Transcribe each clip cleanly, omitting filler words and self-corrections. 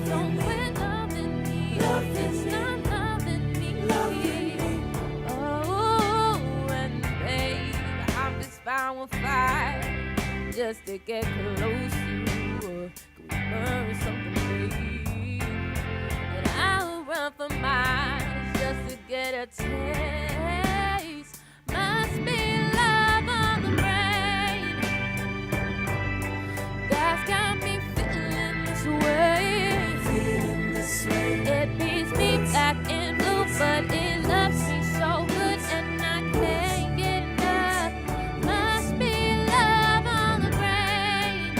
Don't quit loving me. It's not loving me. Oh, and babe, I'm just fine with fire just to get close to you. Can we learn something, babe? And I'll run for miles just to get a taste. Must be love on the brain that's got me feeling this way. It beats me black and blue, but it loves me so good, and I can't get enough. Must be love on the brain,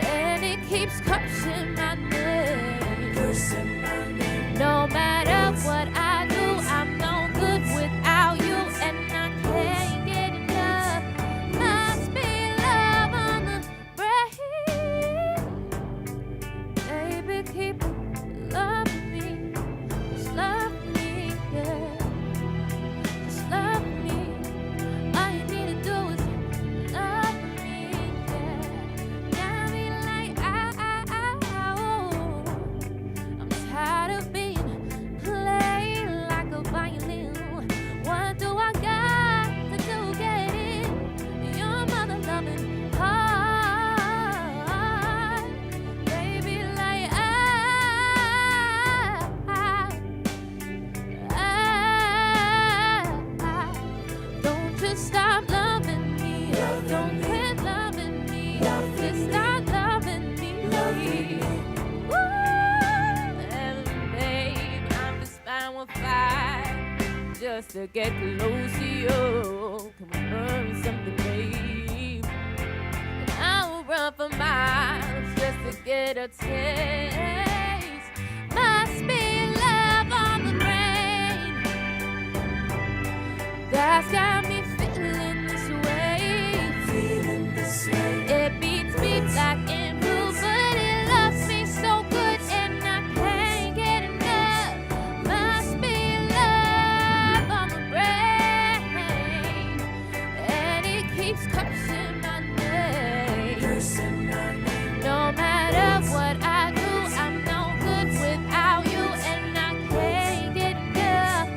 and it keeps cursing my name. No matter what I do, I'm no good without you, and I can't get enough. Must be love on the brain. Baby, keep loving me. Just love me, yeah. Just love me. All you need to do is love me, yeah. Got me like, I'm tired of being played like a violin. What do I got to do get in your mother loving heart? Baby, like don't just stop loving me. Don't quit loving me. Just stop loving me. Woo! And babe, I'm just fine with fire just to get close to you. Can we learn something, babe? And I'll run for miles just to get a taste. Must be love on the brain that's got me feeling this way. It beats me black and blue, but it loves me so good, and I can't get enough. Must be love on the brain, and it keeps cursing my name. No matter what I do, I'm no good without you, and I can't get enough.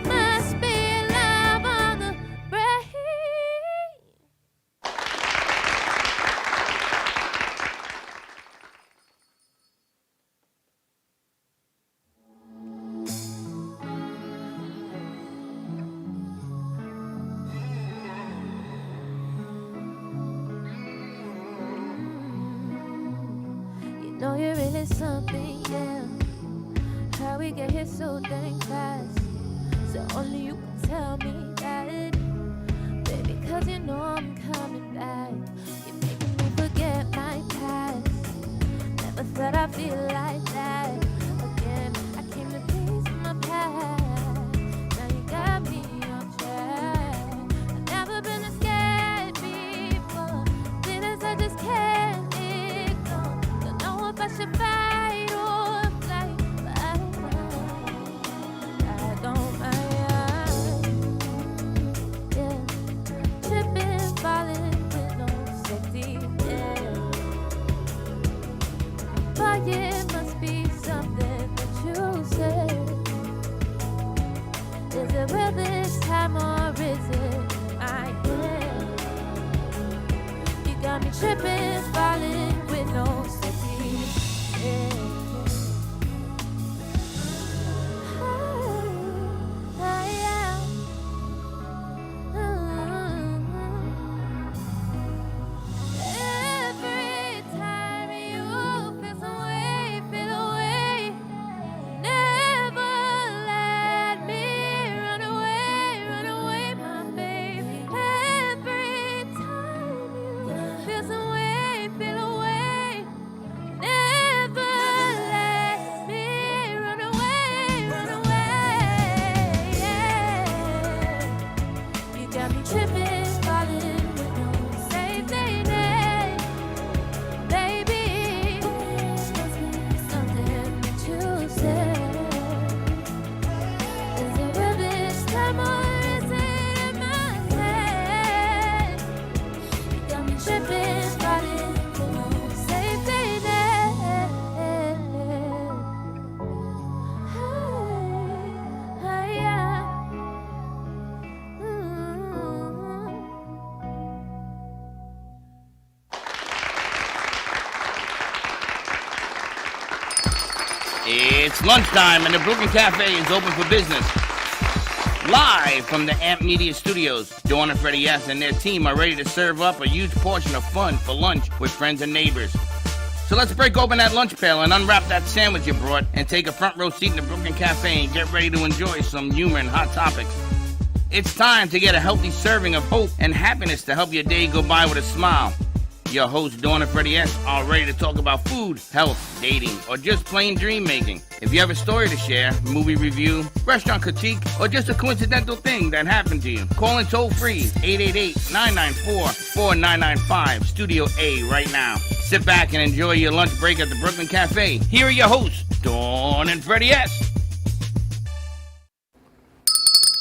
Must be love on the brain. You know you're really something, yeah. How we get here so dang fast. So only you can tell me that, baby, 'cause you know I'm coming back. You're making me forget my past. Never thought I'd feel like that again. I came to peace in my past. Now you got me off track. I've never been this scared before. Feelings I just can't ignore. Don't know if I should fight or flight, but I don't mind. I don't mind. Yeah, tripping, falling with no say. It's lunchtime and the Brooklyn Cafe is open for business. Live from the Amp Media Studios, Dawn and Freddie S. and their team are ready to serve up a huge portion of fun for lunch with friends and neighbors. So let's break open that lunch pail and unwrap that sandwich you brought and take a front row seat in the Brooklyn Cafe and get ready to enjoy some humor and hot topics. It's time to get a healthy serving of hope and happiness to help your day go by with a smile. Your hosts, Dawn and Freddie S., are ready to talk about food, health, dating, or just plain dream making. If you have a story to share, movie review, restaurant critique, or just a coincidental thing that happened to you, call in toll free 888-994-4995, Studio A right now. Sit back and enjoy your lunch break at the Brooklyn Cafe. Here are your hosts, Dawn and Freddie S.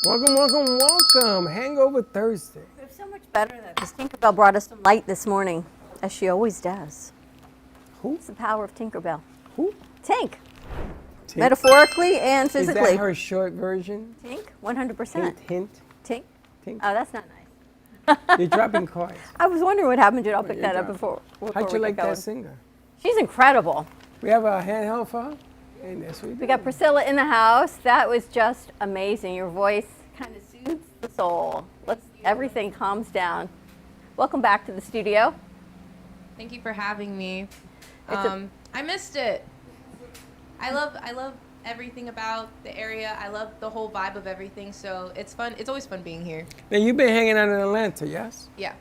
Welcome. Hangover Thursday. It's so much better though, because Tinkerbell brought us some light this morning, as she always does. Who? It's the power of Tinkerbell. Who? Tink. Metaphorically and physically. Is that her short version? Tink, 100%. Hint. Tink? Tink. Oh, that's not nice. You're dropping cards. I was wondering what happened to it. I'll pick that up before How'd you we like get going. that singer? She's incredible. We have a handheld for her? And yes, we do. We got Priscilla in the house. That was just amazing. Your voice kind of soothes the soul. Everything calms down. Welcome back to the studio. Thank you for having me. I missed it. I love everything about the area. I love the whole vibe of everything. So it's fun. It's always fun being here. Now, you've been hanging out in Atlanta, yes? Yeah.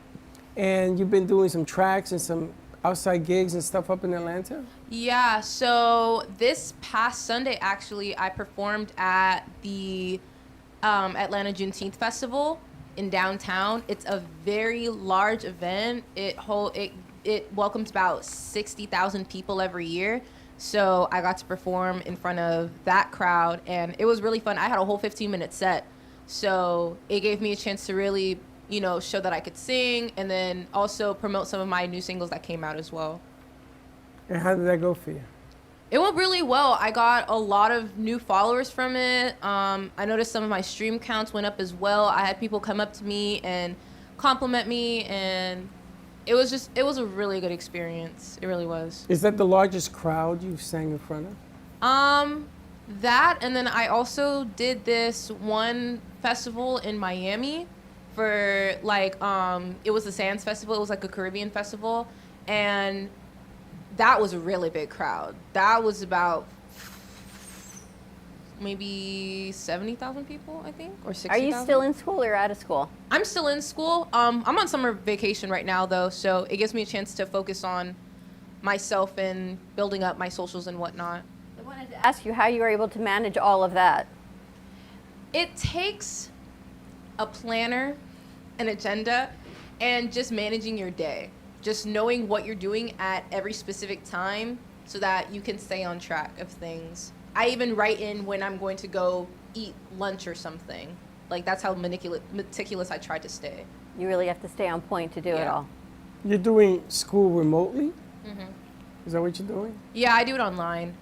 And you've been doing some tracks and some outside gigs and stuff up in Atlanta? Yeah. So this past Sunday, actually, I performed at the Atlanta Juneteenth Festival in downtown. It's a very large event. It welcomes about 60,000 people every year. So I got to perform in front of that crowd, and it was really fun. I had a whole 15-minute set. So it gave me a chance to really, show that I could sing, and then also promote some of my new singles that came out as well. And how did that go for you? It went really well. I got a lot of new followers from it. I noticed some of my stream counts went up as well. I had people come up to me and compliment me, and it was a really good experience. It really was. Is that the largest crowd you've sang in front of? That, and then I also did this one festival in Miami for it was the Sands Festival. It was like a Caribbean festival, and that was a really big crowd. That was about maybe 70,000 people, I think, or 60,000. Are you still in school or out of school? I'm still in school. I'm on summer vacation right now, though, so it gives me a chance to focus on myself and building up my socials and whatnot. I wanted to ask you how you were able to manage all of that. It takes a planner, an agenda, and just managing your day. Just knowing what you're doing at every specific time so that you can stay on track of things. I even write in when I'm going to go eat lunch or something. That's how meticulous I try to stay. You really have to stay on point to do it all. You're doing school remotely? Mm-hmm. Is that what you're doing? Yeah, I do it online.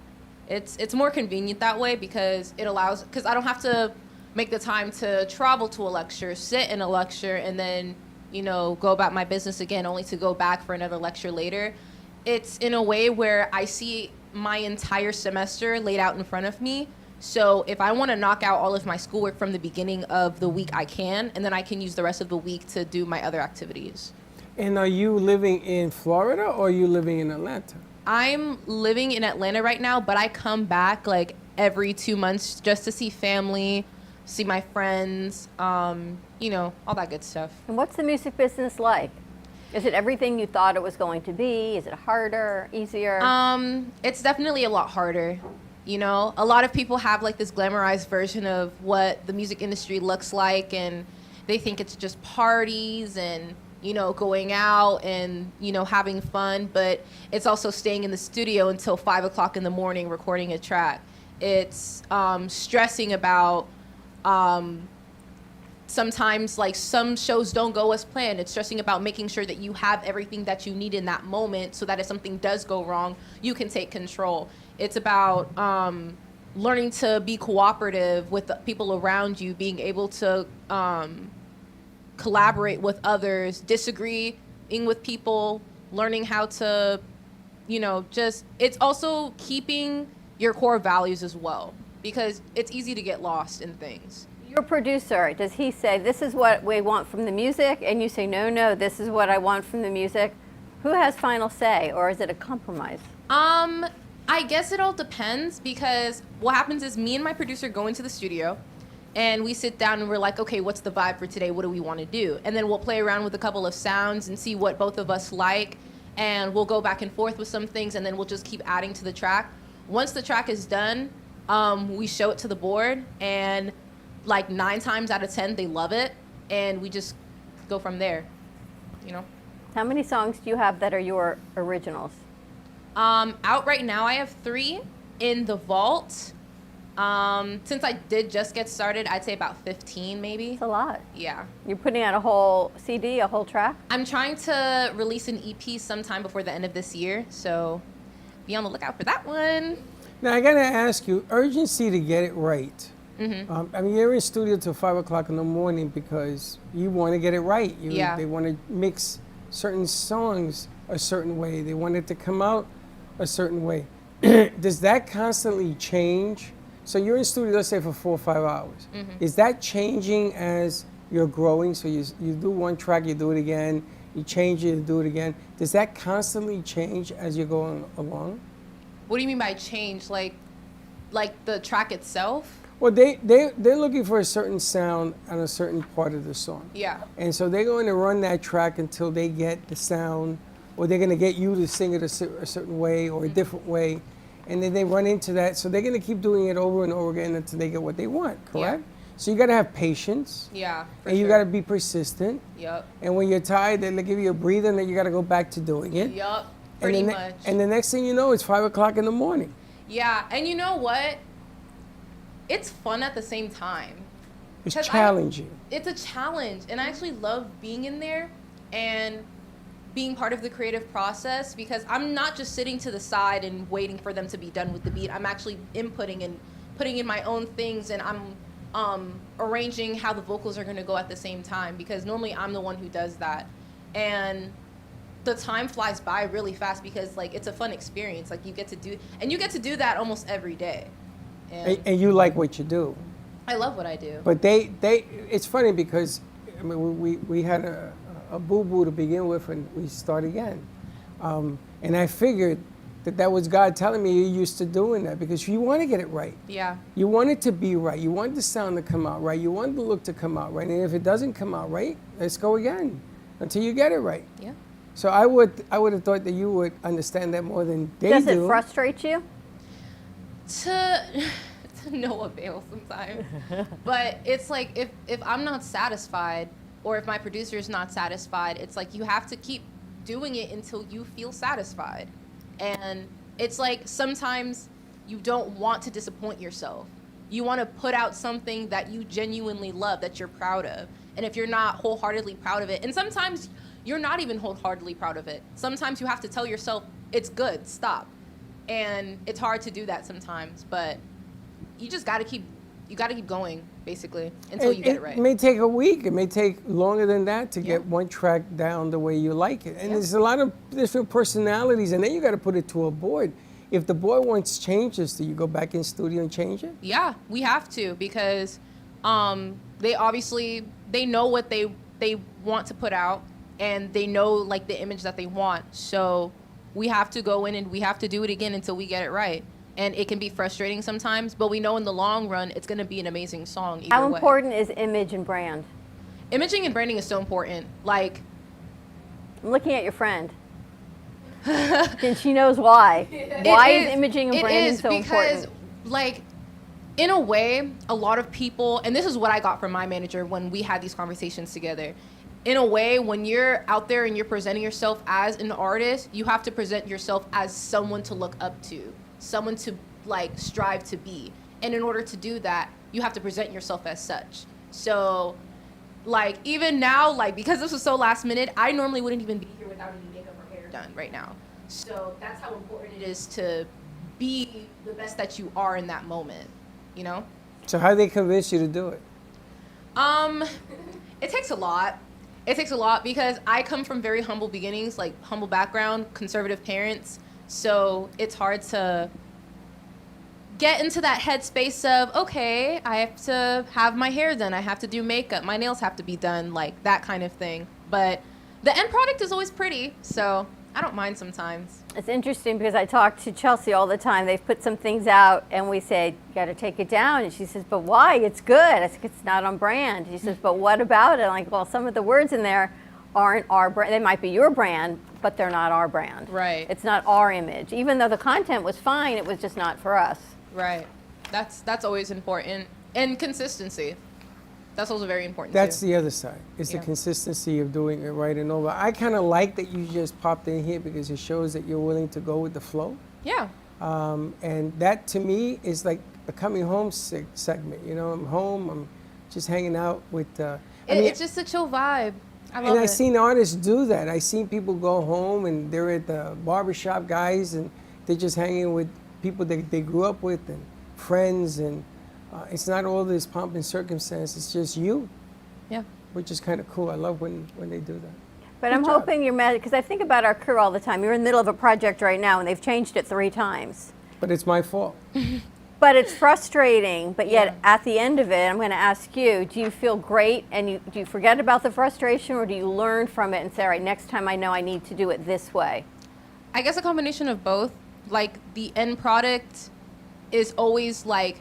It's more convenient that way because I don't have to make the time to travel to a lecture, sit in a lecture, and then go about my business again, only to go back for another lecture later. It's in a way where I see my entire semester laid out in front of me. So if I want to knock out all of my schoolwork from the beginning of the week, I can, and then I can use the rest of the week to do my other activities. And are you living in Florida or are you living in Atlanta? I'm living in Atlanta right now, but I come back every 2 months just to see family, see my friends, all that good stuff. And what's the music business like? Is it everything you thought it was going to be? Is it harder, easier? It's definitely a lot harder. A lot of people have this glamorized version of what the music industry looks like, and they think it's just parties and, going out and, having fun, but it's also staying in the studio until 5 o'clock in the morning recording a track. It's stressing about sometimes some shows don't go as planned. It's stressing about making sure that you have everything that you need in that moment so that if something does go wrong, you can take control. It's about learning to be cooperative with the people around you, being able to collaborate with others, disagreeing with people, learning how to, it's also keeping your core values as well, because it's easy to get lost in things. Your producer, does he say, this is what we want from the music? And you say, no, this is what I want from the music. Who has final say, or is it a compromise? I guess it all depends, because what happens is me and my producer go into the studio and we sit down and we're like, okay, what's the vibe for today? What do we want to do? And then we'll play around with a couple of sounds and see what both of us like. And we'll go back and forth with some things, and then we'll just keep adding to the track. Once the track is done, we show it to the board, and like 9 times out of 10, they love it. And we just go from there, you know? How many songs do you have that are your originals? Out right now, I have 3 in the vault. Since I did just get started, I'd say about 15 maybe. It's a lot. Yeah. You're putting out a whole CD, a whole track? I'm trying to release an EP sometime before the end of this year, so be on the lookout for that one. Now I gotta ask you, urgency to get it right. Mm-hmm. I mean, you're in studio till 5 o'clock in the morning because you want to get it right. Yeah. They want to mix certain songs a certain way. They want it to come out a certain way. Does that constantly change? So you're in studio, let's say, for 4 or 5 hours. Mm-hmm. Is that changing as you're growing? So you do one track, you do it again, you change it, you do it again. Does that constantly change as you're going along? What do you mean by change? Like the track itself? Well, they're looking for a certain sound on a certain part of the song. Yeah. And so they're going to run that track until they get the sound, or they're going to get you to sing it a certain way or a different way. And then they run into that. So they're going to keep doing it over and over again until they get what they want, correct? Yeah. So you got to have patience. Yeah, for And you sure. got to be persistent. Yep. And when you're tired, they give you a breather and then you got to go back to doing it. Yep. And Pretty the much. And the next thing you know, it's 5 o'clock in the morning. Yeah, and you know what? It's fun at the same time. It's 'Cause challenging. It's a challenge, and I actually love being in there and being part of the creative process, because I'm not just sitting to the side and waiting for them to be done with the beat. I'm actually inputting and putting in my own things, and I'm arranging how the vocals are going to go at the same time, because normally I'm the one who does that. And the time flies by really fast, because like it's a fun experience. Like you get to do that almost every day. And you like what you do. I love what I do. But it's funny because I mean, we had a boo-boo to begin with, and we start again. And I figured that was God telling me you're used to doing that, because you want to get it right. Yeah. You want it to be right. You want the sound to come out right. You want the look to come out right. And if it doesn't come out right, let's go again until you get it right. Yeah. So I would have thought that you would understand that more than they do. Does it frustrate you? To no avail sometimes. But it's like if I'm not satisfied, or if my producer is not satisfied, it's like you have to keep doing it until you feel satisfied. And it's like sometimes you don't want to disappoint yourself. You want to put out something that you genuinely love, that you're proud of. And if you're not wholeheartedly proud of it, and sometimes you're not even wholeheartedly proud of it. Sometimes you have to tell yourself, it's good, stop. And it's hard to do that sometimes, but you just gotta keep going, basically, until you get it right. It may take a week. It may take longer than that to get one track down the way you like it. And there's a lot of different personalities, and then you got to put it to a board. If the board wants changes, do you go back in studio and change it? Yeah, we have to, because they know what they want to put out, and they know like the image that they want. So we have to go in and we have to do it again until we get it right. And it can be frustrating sometimes, but we know in the long run it's going to be an amazing song either How way. important is image and brand? Imaging and branding is so important. Like, I'm looking at your friend. And she knows why. Why is imaging and branding so important? Because, like, in a way, a lot of people, and this is what I got from my manager when we had these conversations together. In a way, when you're out there and you're presenting yourself as an artist, you have to present yourself as someone to look up to, someone to like strive to be. And in order to do that, you have to present yourself as such. So like even now, like because this was so last minute, I normally wouldn't even be here without any makeup or hair done right now. So that's how important it is to be the best that you are in that moment, you know? So how do they convince you to do it? It takes a lot. It takes a lot because I come from very humble beginnings, like humble background, conservative parents. So it's hard to get into that headspace of, okay, I have to have my hair done, I have to do makeup, my nails have to be done, like that kind of thing. But the end product is always pretty, so I don't mind sometimes. It's interesting because I talk to Chelsea all the time. They've put some things out and we say, you got to take it down. And she says, but why? It's good. I said, it's not on brand. She says, but what about it? I'm like, well, some of the words in there aren't our brand. They might be your brand, but they're not our brand. Right. It's not our image. Even though the content was fine, it was just not for us. Right. That's always important. And consistency. That's also very important That's too. the other side. It's the consistency of doing it right and over. I kind of like that you just popped in here because it shows that you're willing to go with the flow. Yeah. And that to me is like a coming home segment. You know, I'm home, I'm just hanging out with. It's just a chill vibe. I love and it. I've seen artists do that. I've seen people go home and they're at the barbershop guys and they're just hanging with people that they grew up with and friends and. It's not all this pomp and circumstance. It's just you. Yeah. Which is kind of cool. I love when they do that. But Good I'm job. hoping you're mad because I think about our crew all the time. You're in the middle of a project right now and they've changed it 3 times. But it's my fault. But it's frustrating, but yet Yeah. at the end of it, I'm going to ask you, do you feel great and do you forget about the frustration or do you learn from it and say, all right, next time I know I need to do it this way? I guess a combination of both. Like the end product is always like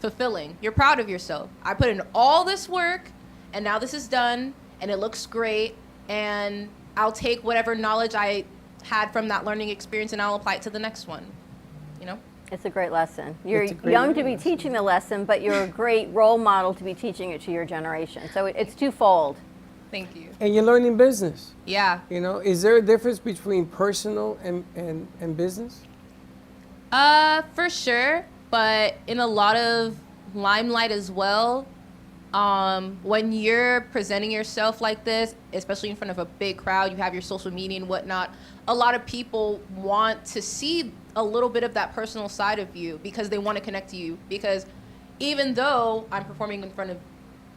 fulfilling. You're proud of yourself. I put in all this work and now this is done and it looks great and I'll take whatever knowledge I had from that learning experience and I'll apply it to the next one. You know? It's a great lesson. You're It's a great young to be lesson. teaching the lesson, but you're a great role model to be teaching it to your generation. So it's twofold. Thank you. And you're learning business. Yeah. You know, is there a difference between personal and business? For sure, but in a lot of limelight as well. When you're presenting yourself like this, especially in front of a big crowd, you have your social media and whatnot, a lot of people want to see a little bit of that personal side of you because they want to connect to you. Because even though I'm performing in front of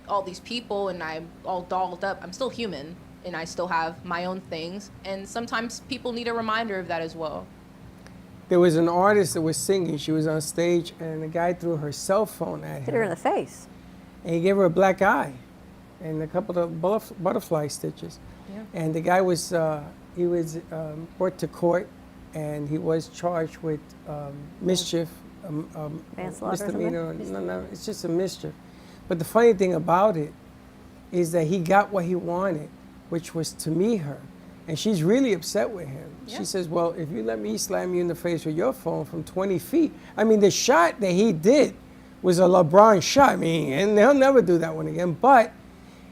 all these people and I'm all dolled up, I'm still human and I still have my own things. And sometimes people need a reminder of that as well. There was an artist that was singing. She was on stage, and the guy threw her cell phone at Hit her in her. the face. And he gave her a black eye and a couple of butterfly stitches. Yeah. And the guy was brought to court, and he was charged with mischief, Manslaughter or something? misdemeanor. No, it's just a mischief. But the funny thing about it is that he got what he wanted, which was to meet her. And she's really upset with him. Yeah. She says, well, if you let me slam you in the face with your phone from 20 feet. I mean, the shot that he did was a LeBron shot. I mean, and they'll never do that one again. But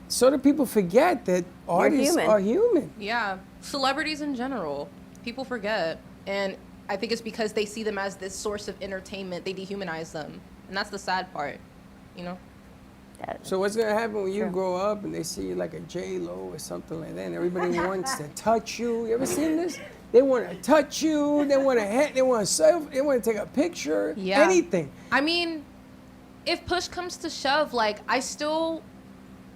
so do people forget that artists human. are human. Yeah, celebrities in general, people forget. And I think it's because they see them as this source of entertainment, they dehumanize them. And that's the sad part, you know? So what's gonna happen when you True. grow up and they see you like a J-Lo or something like that, and everybody wants to touch you? You ever seen this? They want to touch you. They want to they want to selfie. They want to take a picture. Yeah. Anything. I mean, if push comes to shove, like, I still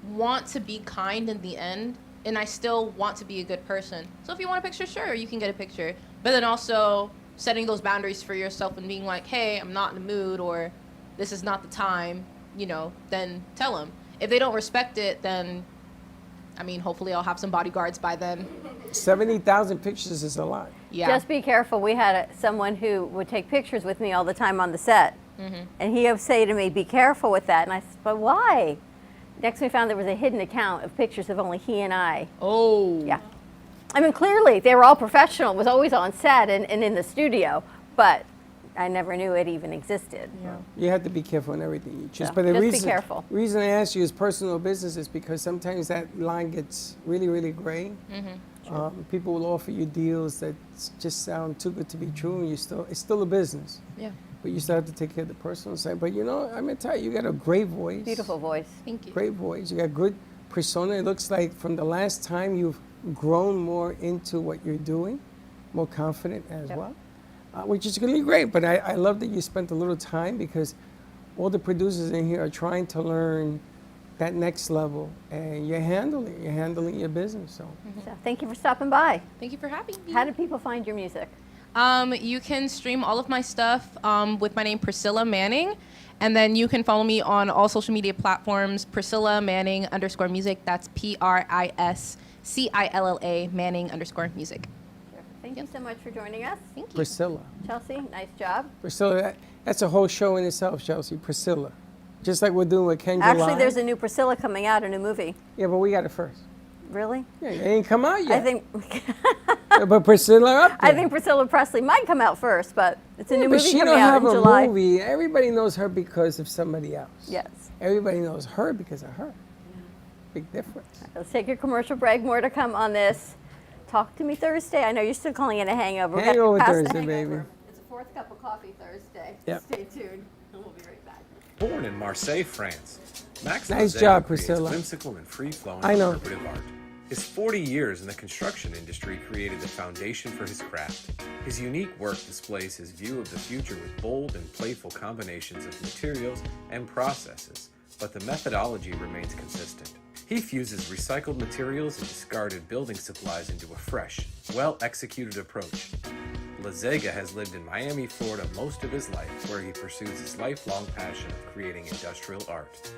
want to be kind in the end, and I still want to be a good person. So if you want a picture, sure, you can get a picture. But then also setting those boundaries for yourself and being like, hey, I'm not in the mood, or this is not the time, you know, then tell them. If they don't respect it, then, I mean, hopefully I'll have some bodyguards by then. 70,000 pictures is a lot. Yeah. Just be careful. We had someone who would take pictures with me all the time on the set. And he would say to me, be careful with that. And I said, but why? Next we found there was a hidden account of pictures of only he and I. Oh. Yeah. I mean, clearly they were all professional. It was always on set and in the studio. But I never knew it even existed. Yeah. You have to be careful in everything you choose. Yeah, But the just be reason, careful. reason I ask you is personal business is because sometimes that line gets really, really gray. People will offer you deals that just sound too good to be true, and it's still a business. Yeah. But you still have to take care of the personal side. But you know, I'm gonna tell you, you got a great voice. Beautiful voice. Thank you. Great voice. You got good persona. It looks like from the last time you've grown more into what you're doing, more confident as Yep. well, which is really great. But I love that you spent a little time because all the producers in here are trying to learn that next level, and you're handling your business. So So thank you for stopping by. Thank you for having me. How do people find your music? You can stream all of my stuff with my name, Priscilla Manning. And then you can follow me on all social media platforms, Priscilla Manning _music. That's PRISCILLA Manning _music. Thank you so much for joining us. Thank you. Priscilla. Chelsea, nice job. Priscilla, that's a whole show in itself, Chelsea. Priscilla. Just like we're doing with Kendra Actually, Live. there's a new Priscilla coming out, a new movie. Yeah, but we got it first. Really? Yeah, it ain't come out yet. I think But Priscilla up there. I think Priscilla Presley might come out first, but it's a new but movie she coming don't out have in a July. movie. Everybody knows her because of somebody else. Yes. Everybody knows her because of her. Big difference. Let's take a commercial break. More to come on this. Talk to me Thursday. I know you're still calling it a hangover. We're Hangover past the Thursday, hangover. baby. It's a fourth cup of coffee Thursday. Yep. Stay tuned, and we'll be right back. Born in Marseille, France, Max Nice Lozada job, creates Priscilla. whimsical and free-flowing I know. interpretive art. His 40 years in the construction industry created the foundation for his craft. His unique work displays his view of the future with bold and playful combinations of materials and processes, but the methodology remains consistent. He fuses recycled materials and discarded building supplies into a fresh, well-executed approach. Lozada has lived in Miami, Florida most of his life, where he pursues his lifelong passion of creating industrial art.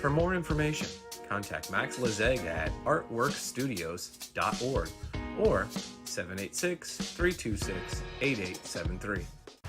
For more information, contact Max Lozada at artworkstudios.org or 786-326-8873.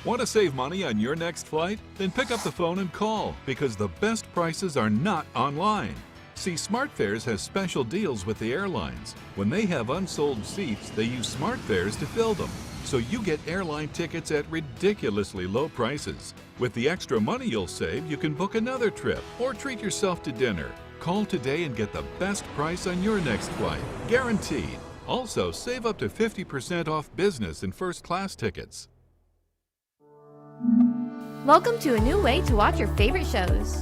Want to save money on your next flight? Then pick up the phone and call, because the best prices are not online. See, SmartFares has special deals with the airlines. When they have unsold seats, they use SmartFares to fill them. So you get airline tickets at ridiculously low prices. With the extra money you'll save, you can book another trip or treat yourself to dinner. Call today and get the best price on your next flight, guaranteed. Also, save up to 50% off business and first class tickets. Welcome to a new way to watch your favorite shows.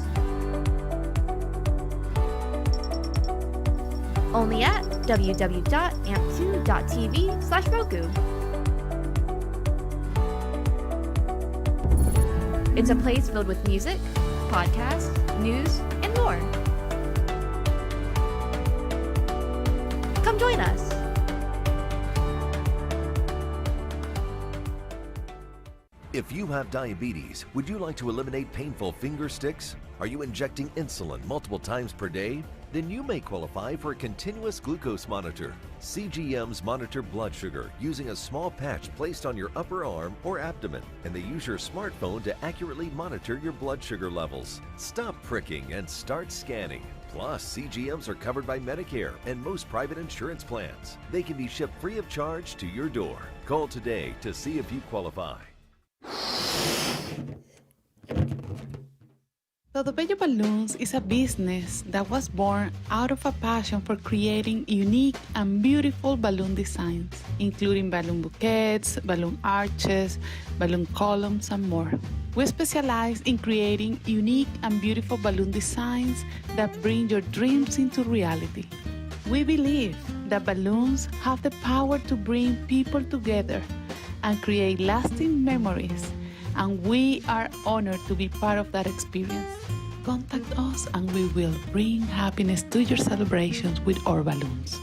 Only at www.amp2.tv/Roku. It's a place filled with music, podcasts, news, and more. Come join us. If you have diabetes, would you like to eliminate painful finger sticks? Are you injecting insulin multiple times per day? Then you may qualify for a continuous glucose monitor. CGMs monitor blood sugar using a small patch placed on your upper arm or abdomen, and they use your smartphone to accurately monitor your blood sugar levels. Stop pricking and start scanning. Plus, CGMs are covered by Medicare and most private insurance plans. They can be shipped free of charge to your door. Call today to see if you qualify. Todo Bello Balloons is a business that was born out of a passion for creating unique and beautiful balloon designs, including balloon bouquets, balloon arches, balloon columns, and more. We specialize in creating unique and beautiful balloon designs that bring your dreams into reality. We believe that balloons have the power to bring people together and create lasting memories, and we are honored to be part of that experience. Contact us and we will bring happiness to your celebrations with our balloons.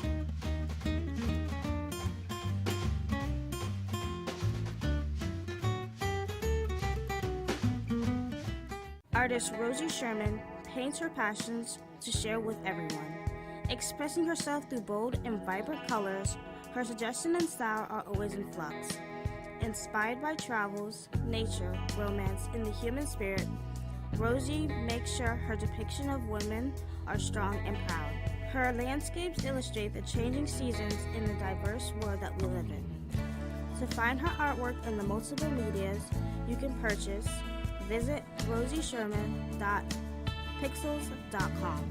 Artist Rosie Sherman paints her passions to share with everyone. Expressing herself through bold and vibrant colors, her suggestion and style are always in flux. Inspired by travels, nature, romance, and the human spirit, Rosie makes sure her depiction of women are strong and proud. Her landscapes illustrate the changing seasons in the diverse world that we live in. To find her artwork in the multiple medias you can purchase, visit rosiesherman.pixels.com.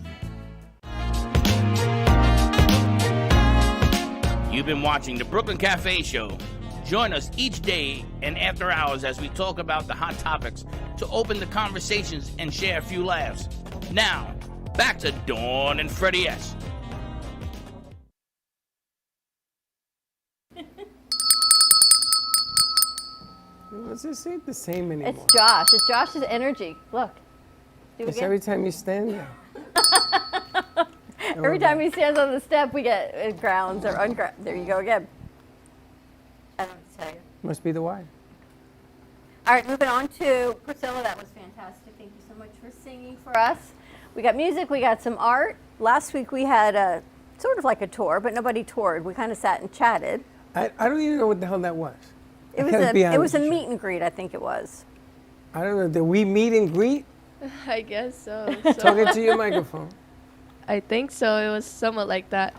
You've been watching the Brooklyn Cafe Show. Join us each day and after hours as we talk about the hot topics to open the conversations and share a few laughs. Now, back to Dawn and Freddie S. This ain't the same anymore. It's Josh. It's Josh's energy. Look. Do it It's again. every time you stand there. Every time he stands on the step, we get grounds or unground. There you go again. I don't know what to tell you. Must be the why. All right, moving on to Priscilla. That was fantastic. Thank you so much for singing for us. We got music, we got some art. Last week we had a sort of like a tour, but nobody toured. We kind of sat and chatted. I don't even know what the hell that was. It was a meet and greet, I think it was. I don't know. Did we meet and greet? I guess so. Talk into your microphone. I think so. It was somewhat like that.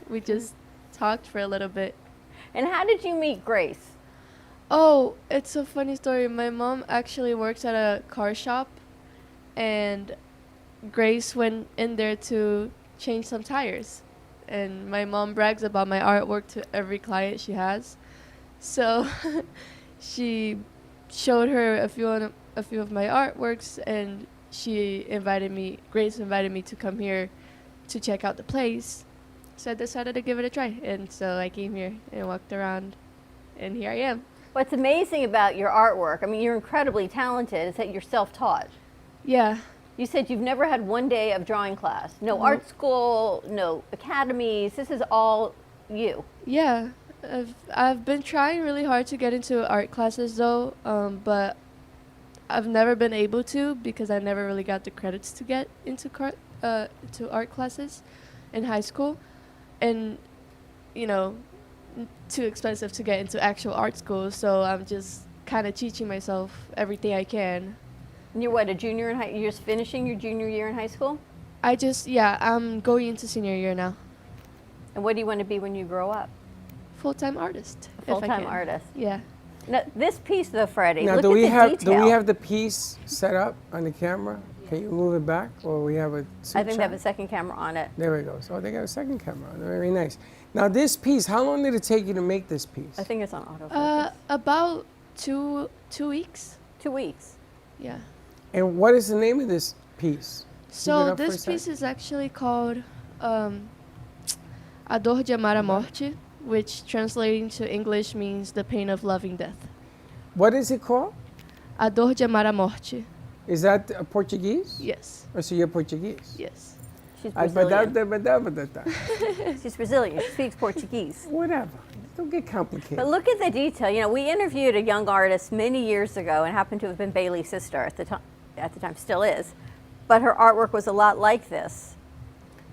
We just talked for a little bit. And how did you meet Grace? Oh, it's a funny story. My mom actually works at a car shop, and Grace went in there to change some tires. And my mom brags about my artwork to every client she has. So she showed her a few of my artworks, and Grace invited me to come here to check out the place. So I decided to give it a try. And so I came here and walked around, and here I am. What's amazing about your artwork, I mean, you're incredibly talented, is that you're self-taught. Yeah. You said you've never had one day of drawing class. No art school, no academies. This is all you. Yeah. I've been trying really hard to get into art classes though, but I've never been able to because I never really got the credits to get into art classes in high school. And, too expensive to get into actual art school, so I'm just kind of teaching myself everything I can. And you're what, a junior in you're just finishing your junior year in high school? I'm going into senior year now. And what do you want to be when you grow up? Full-time artist. A full-time artist. Yeah. Now, this piece though, Freddie, Now, look do we at the have detail. the piece set up on the camera? Can you move it back, or we have a? I think they have a second camera on it. There we go. So they got a second camera on it. Very nice. Now this piece, how long did it take you to make this piece? I think it's on autofocus. About 2 weeks. 2 weeks. Yeah. And what is the name of this piece? So this piece is actually called A Dor de Amar a Morte, which translating to English means the pain of loving death. What is it called? A Dor de Amar a Morte. Is that Portuguese? Yes. Oh, so you're Portuguese? Yes. She's Brazilian. She's Brazilian. She speaks Portuguese. Whatever. Don't get complicated. But look at the detail. We interviewed a young artist many years ago, and happened to have been Bailey's sister at the time. At the time, still is. But her artwork was a lot like this.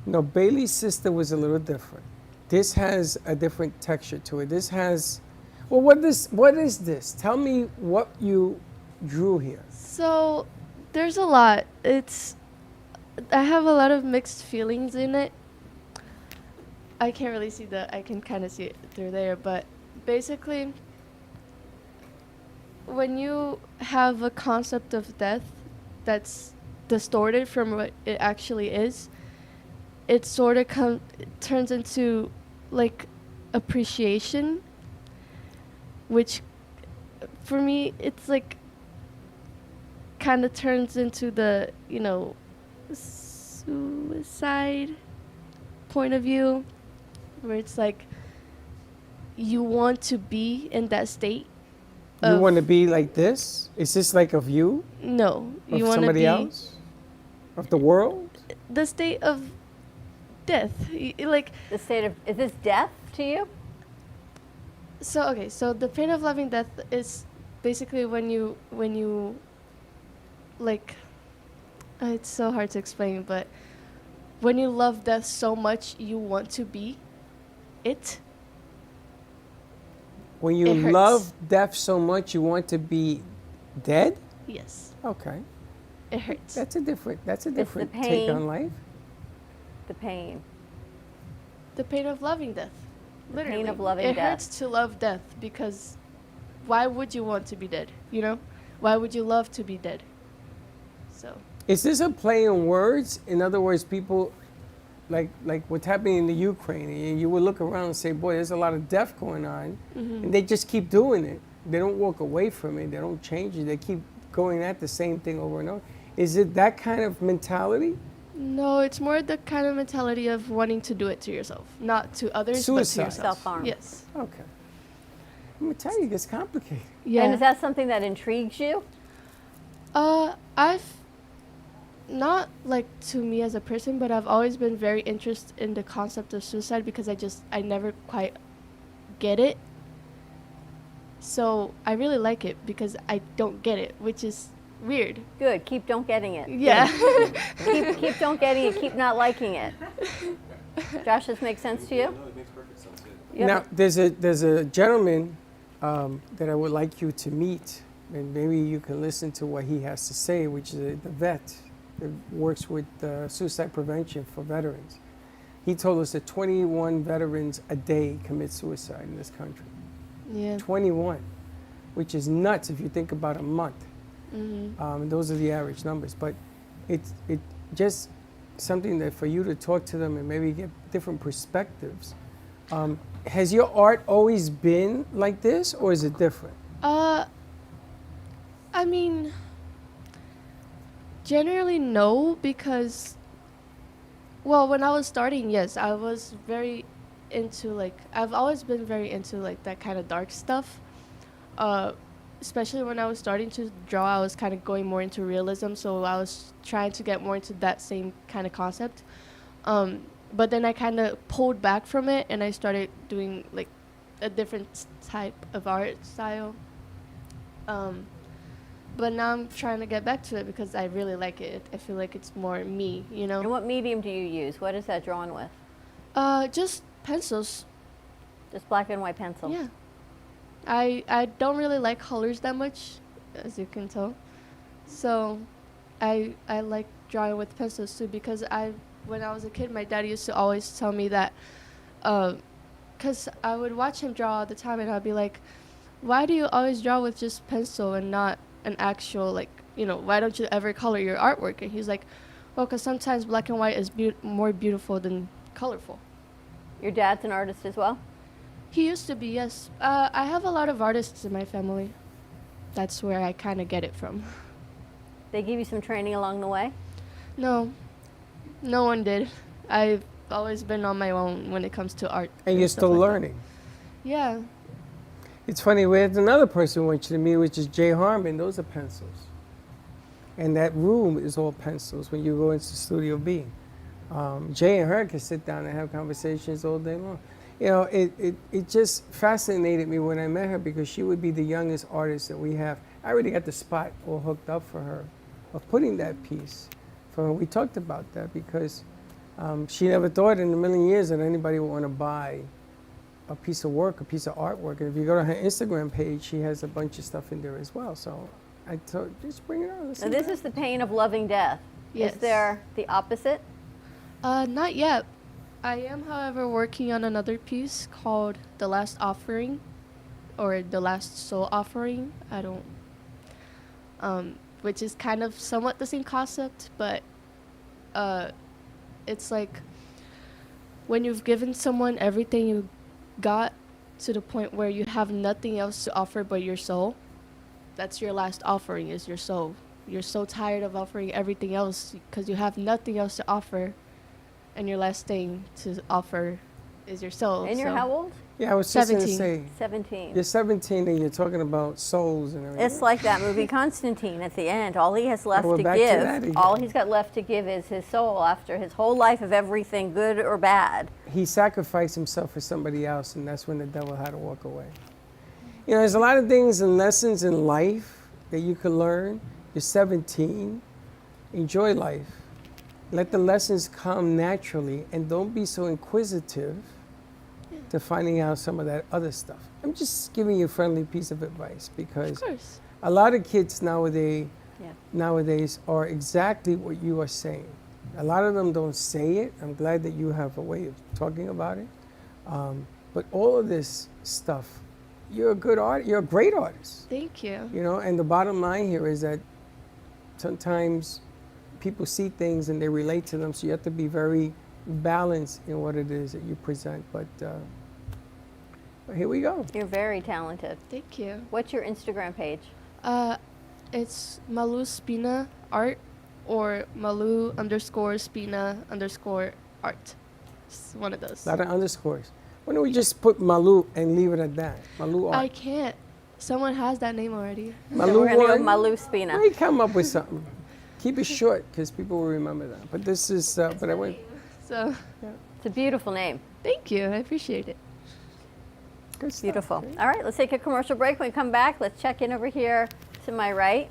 No, Bailey's sister was a little different. This has a different texture to it. This has, well, what is this? Tell me what you drew here. So there's a lot. I have a lot of mixed feelings in it. I can't really see I can kind of see it through there, but basically when you have a concept of death that's distorted from what it actually is, it sort of turns into like appreciation, which for me it's like kind of turns into the suicide point of view, where it's like you want to be in that state. You want to be like this? Is this like of you? No, you want somebody else? Of the world? The state of death, like the state of, is this death to you? So the pain of loving death is basically when you like, it's so hard to explain, but when you love death so much you want to be it. When you love death so much you want to be dead? Yes. Okay. It hurts. That's a different take on life. The pain. The pain of loving death. Literally. The pain of loving death. It hurts to love death because why would you want to be dead? Why would you love to be dead? So. Is this a play on words? In other words, people, like what's happening in the Ukraine, and you would look around and say, boy, there's a lot of death going on, and they just keep doing it. They don't walk away from it. They don't change it. They keep going at the same thing over and over. Is it that kind of mentality? No, it's more the kind of mentality of wanting to do it to yourself, not to others, Suicide. but to yourself. Self-harm. Yes. Okay. I'm gonna tell you, it gets complicated. Yeah. And is that something that intrigues you? I've not like to me as a person, but I've always been very interested in the concept of suicide because I never quite get it. So I really like it because I don't get it, which is weird. Good. Keep don't getting it. Yeah. keep don't getting it. Keep not liking it. Josh, this makes sense to you? No, it makes perfect sense. Now, there's a gentleman that I would like you to meet, and maybe you can listen to what he has to say, which is the vet that works with suicide prevention for veterans. He told us that 21 veterans a day commit suicide in this country. Yeah. 21, which is nuts if you think about a month. Those are the average numbers, but it's just something that for you to talk to them and maybe get different perspectives. Has your art always been like this, or is it different? I mean, generally no, because, well, when I was starting, yes, I was very into, like, I've always been very into, like, that kind of dark stuff. Especially when I was starting to draw, I was kind of going more into realism, so I was trying to get more into that same kind of concept. But then I kind of pulled back from it, and I started doing, like, a different type of art style. But now I'm trying to get back to it because I really like it. I feel like it's more me, you know? And what medium do you use? What is that drawn with? Just pencils. Just black and white pencil? Yeah. I don't really like colors that much, as you can tell. So I like drawing with pencils too, because when I was a kid, my dad used to always tell me that, because I would watch him draw all the time, and I'd be like, why do you always draw with just pencil and not an actual, like, you know, why don't you ever color your artwork? And he's like, well, because sometimes black and white is more beautiful than colorful. Your dad's an artist as well? He used to be, yes. I have a lot of artists in my family. That's where I kind of get it from. They give you some training along the way? No. No one did. I've always been on my own when it comes to art. And you're still learning. Yeah. It's funny, we had another person who went to me, which is Jay Harmon. Those are pencils. And that room is all pencils when you go into Studio B. Jay and her can sit down and have conversations all day long. You know, it just fascinated me when I met her, because she would be the youngest artist that we have. I already got the spot all hooked up for her of putting that piece for her. We talked about that because she never thought in a million years that anybody would want to buy a piece of work, a piece of artwork. And if you go to her Instagram page, she has a bunch of stuff in there as well. So I thought, just bring it on. Now this is the pain of loving death. Yes. Is there the opposite? Not yet. I am, however, working on another piece called The Last Offering, or The Last Soul Offering. I don't, which is kind of somewhat the same concept, but it's like when you've given someone everything you got to the point where you have nothing else to offer but your soul. That's your last offering, is your soul. You're so tired of offering everything else because you have nothing else to offer, and your last thing to offer is your soul. And you're how old? Yeah, I was just going to 17. say. 17. You're 17 and you're talking about souls and everything. It's like that movie Constantine at the end. All he has left we're to back to that give, again. all he's got left to give is his soul after his whole life of everything, good or bad. He sacrificed himself for somebody else, and that's when the devil had to walk away. You know, there's a lot of things and lessons in life that you can learn. You're 17. Enjoy life. Let the lessons come naturally, and don't be so inquisitive to finding out some of that other stuff. I'm just giving you a friendly piece of advice, because a lot of kids nowadays are exactly what you are saying. A lot of them don't say it. I'm glad that you have a way of talking about it. But all of this stuff, you're a good artist. You're a great artist. Thank you. You know, and the bottom line here is that sometimes people see things and they relate to them, so you have to be very balanced in what it is that you present. But here we go. You're very talented. Thank you. What's your Instagram page? It's Malu Spina Art, or Malu_Spina_art. It's one of those. A lot of underscores. Why don't we just put Malu and leave it at that? Malu Art. I can't. Someone has that name already. Malu So we're gonna go one? Malu Spina. We come up with something. Keep it short, because people will remember that. But this is, but I went. So. It's a beautiful name. Thank you. I appreciate it. Good stuff. Beautiful. All right, let's take a commercial break. When we come back, let's check in over here to my right.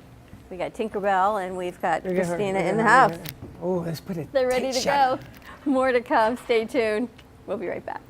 We got Tinkerbell and we've got Christina in the house. Oh, let's put it. They're ready to go. More to come. Stay tuned. We'll be right back.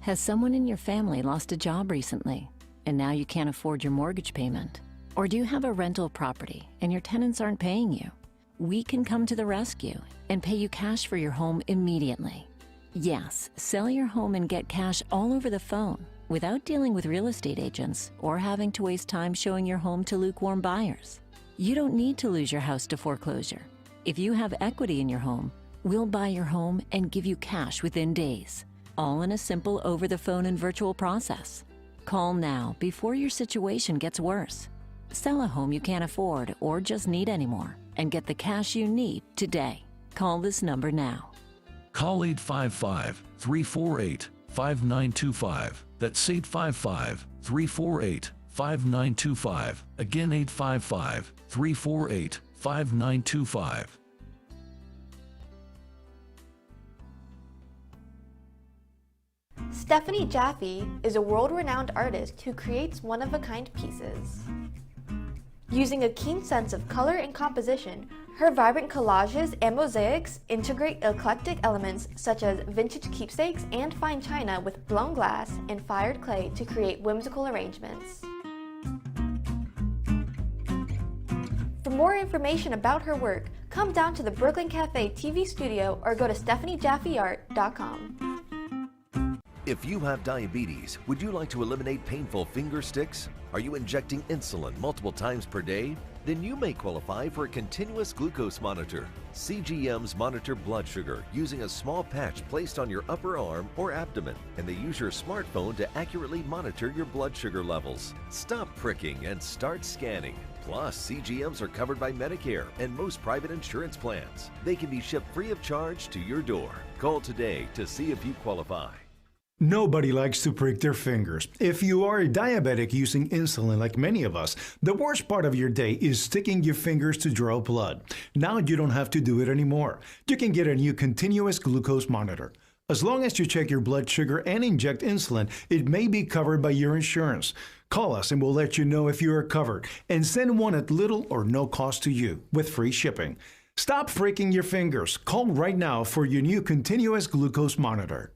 Has someone in your family lost a job recently and now you can't afford your mortgage payment? Or do you have a rental property and your tenants aren't paying you? We can come to the rescue and pay you cash for your home immediately. Yes, sell your home and get cash all over the phone without dealing with real estate agents or having to waste time showing your home to lukewarm buyers. You don't need to lose your house to foreclosure. If you have equity in your home, we'll buy your home and give you cash within days, all in a simple over-the-phone and virtual process. Call now before your situation gets worse. Sell a home you can't afford or just need anymore and get the cash you need today. Call this number now. Call 855-348-5925. That's 855-348-5925. Again, 855-348-5925. Stephanie Jaffe is a world-renowned artist who creates one-of-a-kind pieces. Using a keen sense of color and composition, her vibrant collages and mosaics integrate eclectic elements such as vintage keepsakes and fine china with blown glass and fired clay to create whimsical arrangements. For more information about her work, come down to the Brooklyn Cafe TV studio or go to stephaniejaffeart.com. If you have diabetes, would you like to eliminate painful finger sticks? Are you injecting insulin multiple times per day? Then you may qualify for a continuous glucose monitor. CGMs monitor blood sugar using a small patch placed on your upper arm or abdomen, and they use your smartphone to accurately monitor your blood sugar levels. Stop pricking and start scanning. Plus, CGMs are covered by Medicare and most private insurance plans. They can be shipped free of charge to your door. Call today to see if you qualify. Nobody likes to prick their fingers. If you are a diabetic using insulin like many of us, the worst part of your day is sticking your fingers to draw blood. Now you don't have to do it anymore. You can get a new continuous glucose monitor. As long as you check your blood sugar and inject insulin, it may be covered by your insurance. Call us and we'll let you know if you are covered, and send one at little or no cost to you with free shipping. Stop freaking your fingers. Call right now for your new continuous glucose monitor.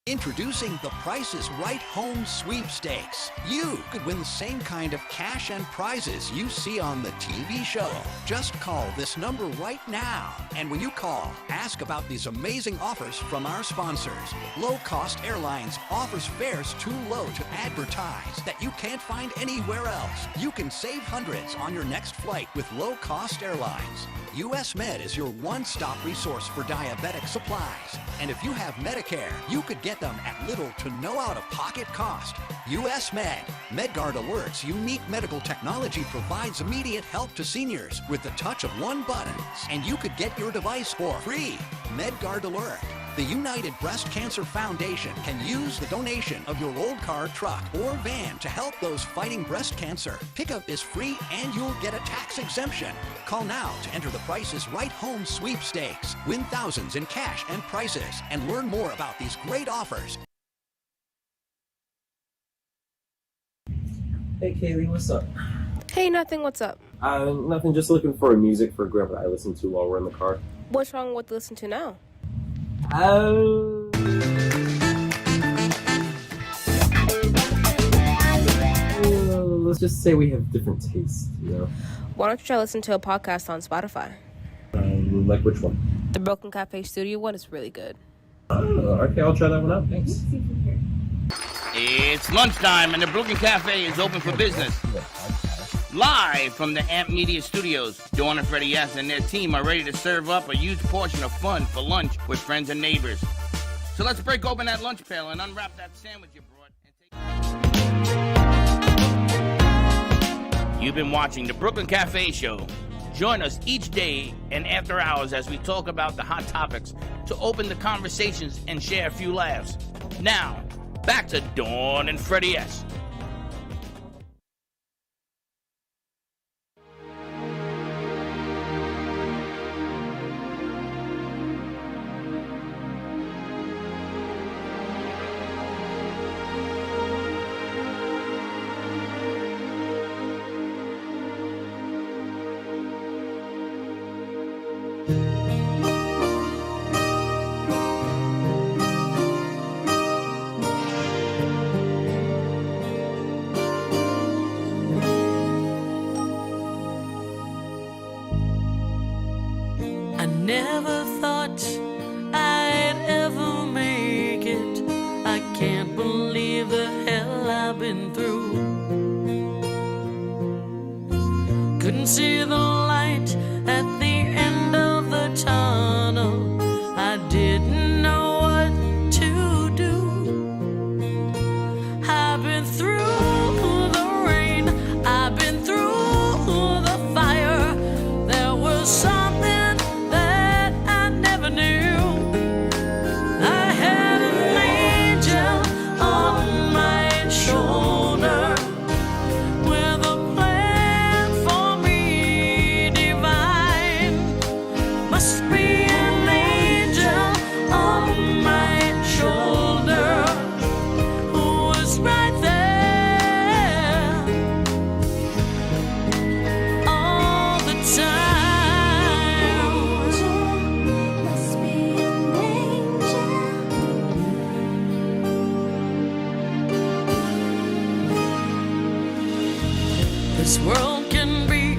Introducing the Price is Right Home Sweepstakes. You could win the same kind of cash and prizes you see on the TV show. Just call this number right now. And when you call, ask about these amazing offers from our sponsors. Low Cost Airlines offers fares too low to advertise that you can't find anywhere else. You can save hundreds on your next flight with Low Cost Airlines. US Med is your one-stop resource for diabetic supplies. And if you have Medicare, you could get them at little to no out-of-pocket cost. US Med. MedGuard Alerts unique medical technology provides immediate help to seniors with the touch of one button. And you could get your device for free. MedGuard Alert. The United Breast Cancer Foundation can use the donation of your old car, truck, or van to help those fighting breast cancer. Pickup is free and you'll get a tax exemption. Call now to enter the Price is Right Home Sweepstakes. Win thousands in cash and prizes and learn more about these great offers. Hey Kaylee, what's up? Hey, nothing, what's up? Nothing, just looking for music for Grandpa I listen to while we're in the car. What's wrong with listen to now? Let's just say we have different tastes, you know? Why don't you try listening to a podcast on Spotify? Like which one? The Broken Cafe Studio one is really good. Okay, I'll try that one out, thanks. It's lunchtime and the Brooklyn Cafe is open for business. Live from the Amp Media Studios, Dawn and Freddie S. and their team are ready to serve up a huge portion of fun for lunch with friends and neighbors. So let's break open that lunch pail and unwrap that sandwich you brought. You've been watching the Brooklyn Cafe Show. Join us each day and after hours as we talk about the hot topics to open the conversations and share a few laughs. Now, back to Dawn and Freddie S. I never thought I'd ever make it. I can't believe the hell I've been through. Couldn't see the light at the end of the tunnel. I didn't know what to do. I've been through the rain, I've been through the fire. There was something that I never knew. I had an angel on my shoulder with a plan for me divine. Must be an angel on my shoulder who was right there all the time. Must be an angel. This world can be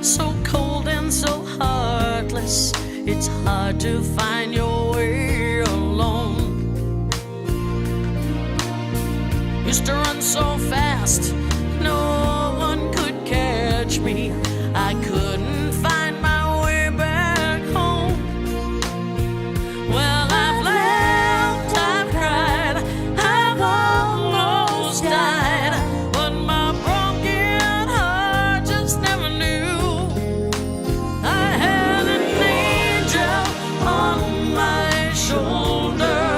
so cold and so heartless. It's hard to find your way alone. Used to run so fast, no one could catch me. I couldn't find my way back home. Well, I've laughed, I've cried, I've almost died, but my broken heart just never knew. I had an angel on my shoulder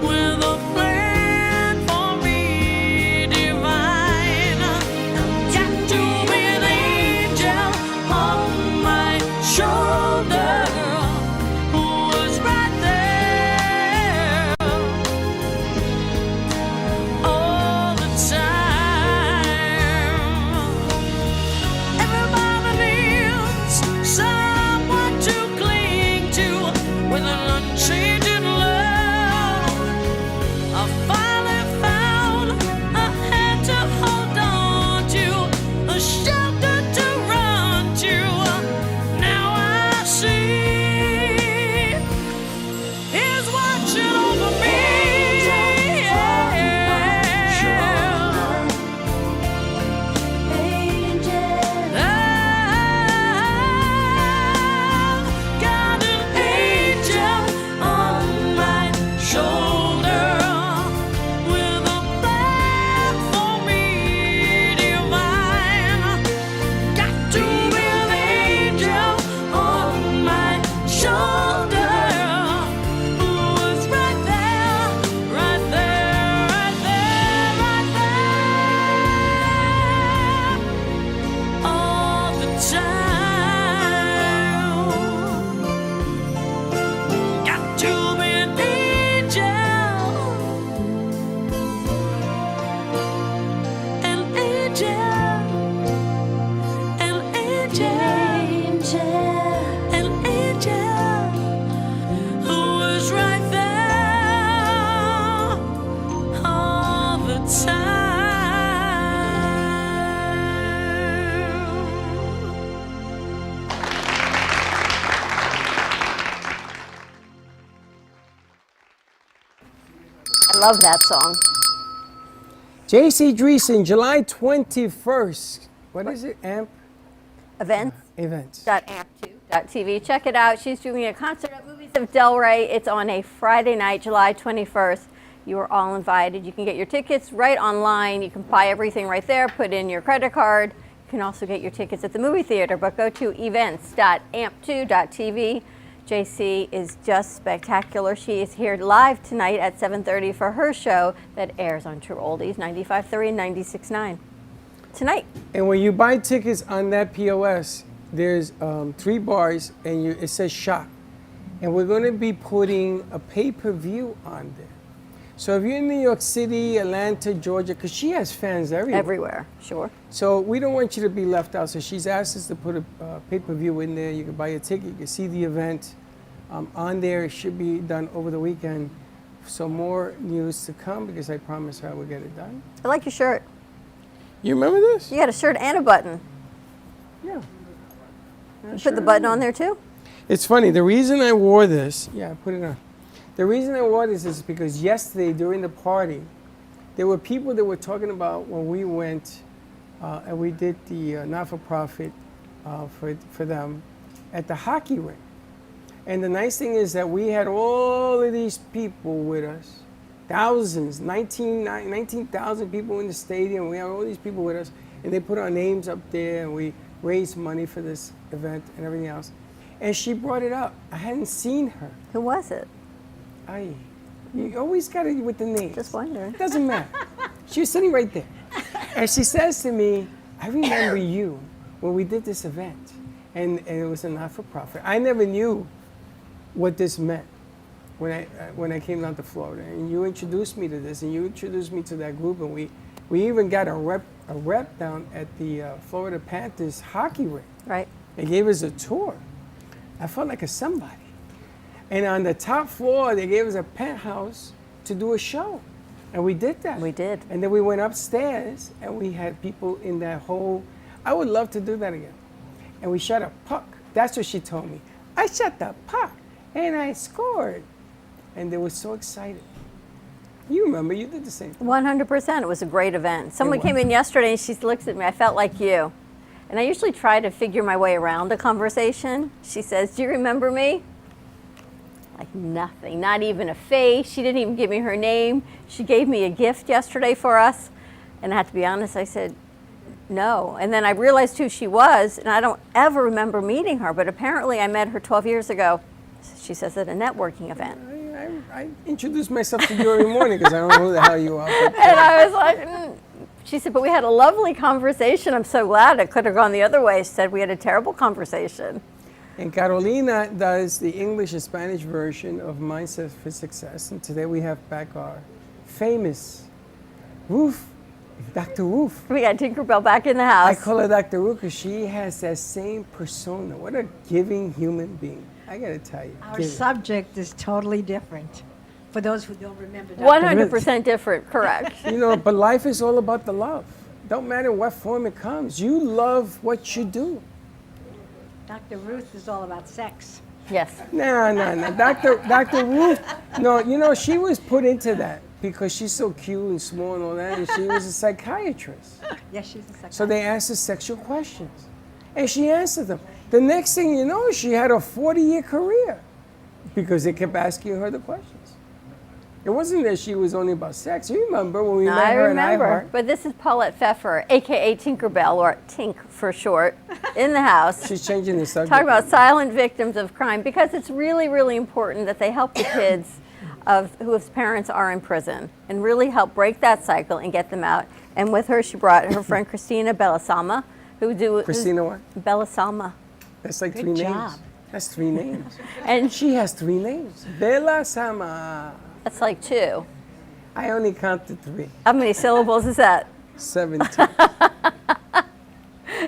with a plan for me divine. Got to be an angel on my shoulder who was right there all the time. Everybody needs someone to cling to with an unchanging love. I finally found a hand to hold on to, a shelter to run to. Now I see he's watching over me. Got an angel on my shoulder with a plan for me divine. Got to be an angel on my shoulder who was right there, right there, right there, right there all the time. Got to be an angel, an angel, an angel, an angel who was right there all the time. I love that song. JC Dreesen, July 21st. What is it? Events. Events. .amp2.tv. Check it out. She's doing a concert at Movies of Delray. It's on a Friday night, July 21st. You are all invited. You can get your tickets right online. You can buy everything right there, put in your credit card. You can also get your tickets at the movie theater, but go to events.amp2.tv. JC is just spectacular. She is here live tonight at 7:30 for her show that airs on True Oldies 95.3 and 96.9 tonight. And when you buy tickets on that POS, there's 3 bars and it says shop. And we're going to be putting a pay-per-view on there. So if you're in New York City, Atlanta, Georgia, because she has fans everywhere. Everywhere, sure. So we don't want you to be left out. So she's asked us to put a pay-per-view in there. You can buy a ticket. You can see the event on there. It should be done over the weekend. So more news to come because I promised her I would get it done. I like your shirt. You remember this? You got a shirt and a button. Yeah. You put the button on there too? It's funny. The reason I wore this, yeah, I put it on. The reason I wore this is because yesterday during the party, there were people that were talking about when we went and we did the not-for-profit for them at the hockey rink. And the nice thing is that we had all of these people with us, thousands, 19,000 people in the stadium. We had all these people with us, and they put our names up there, and we raised money for this event and everything else. And she brought it up. I hadn't seen her. Who was it? You always got it with the names. Just wondering. It doesn't matter. She was sitting right there. And she says to me, I remember you when we did this event. And it was a not-for-profit. I never knew what this meant when I came down to Florida. And you introduced me to this, and you introduced me to that group. And we even got a rep down at the Florida Panthers hockey rink. Right. They gave us a tour. I felt like a somebody. And on the top floor, they gave us a penthouse to do a show. And we did that. We did. And then we went upstairs, and we had people in that whole... I would love to do that again. And we shot a puck. That's what she told me. I shot the puck, and I scored. And they were so excited. You remember, you did the same thing. 100%. It was a great event. Someone came in yesterday, and she looks at me. I felt like you. And I usually try to figure my way around a conversation. She says, do you remember me? Like nothing, not even a face. She didn't even give me her name. She gave me a gift yesterday for us. And I had to be honest, I said, no. And then I realized who she was, and I don't ever remember meeting her, but apparently I met her 12 years ago. She says at a networking event. I introduced myself to you every morning because I don't know who the hell you are. And I was like, She said, but we had a lovely conversation. I'm so glad. It could have gone the other way. She said, we had a terrible conversation. And Carolina does the English and Spanish version of Mindset for Success. And today we have back our famous Ruth, Dr. Ruth. We got Tinkerbell back in the house. I call her Dr. Ruth because she has that same persona. What a giving human being. I got to tell you. Our subject is totally different. For those who don't remember. 100% different, correct. You know, but life is all about the love. Don't matter what form it comes. You love what you do. Dr. Ruth is all about sex. Yes. No. Dr. Ruth, no, you know, she was put into that because she's so cute and small and all that, and she was a psychiatrist. Yes, she's a psychiatrist. So they asked her sexual questions, and she answered them. The next thing you know, she had a 40-year career because they kept asking her the questions. It wasn't that she was only about sex. You remember when we met her in iHeart? But this is Paulette Pfeffer, a.k.a. Tinkerbell, or Tink for short, in the house. She's changing the subject. Talking about silent victims of crime, because it's really, really important that they help the kids whose parents are in prison and really help break that cycle and get them out. And with her, she brought her friend Christina Bellasalma, Christina what? Bellasalma. That's like Good 3 job. names. That's 3 names. And she has 3 names. Bellasalma. That's like 2. I only counted 3. How many syllables is that? 17.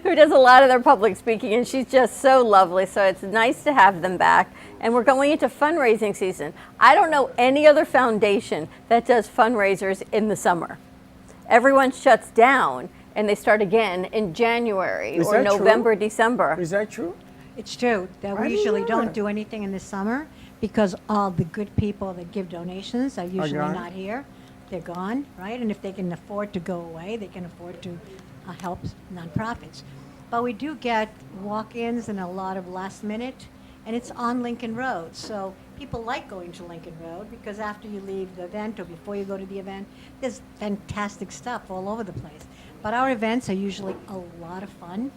Who does a lot of their public speaking, and she's just so lovely. So it's nice to have them back. And we're going into fundraising season. I don't know any other foundation that does fundraisers in the summer. Everyone shuts down, and they start again in January or November, December. Is that true? It's true that we usually don't do anything in the summer because all the good people that give donations are usually not here. They're gone, right? And if they can afford to go away, they can afford to help nonprofits. But we do get walk-ins and a lot of last minute, and it's on Lincoln Road. So people like going to Lincoln Road because after you leave the event or before you go to the event, there's fantastic stuff all over the place. But our events are usually a lot of fun.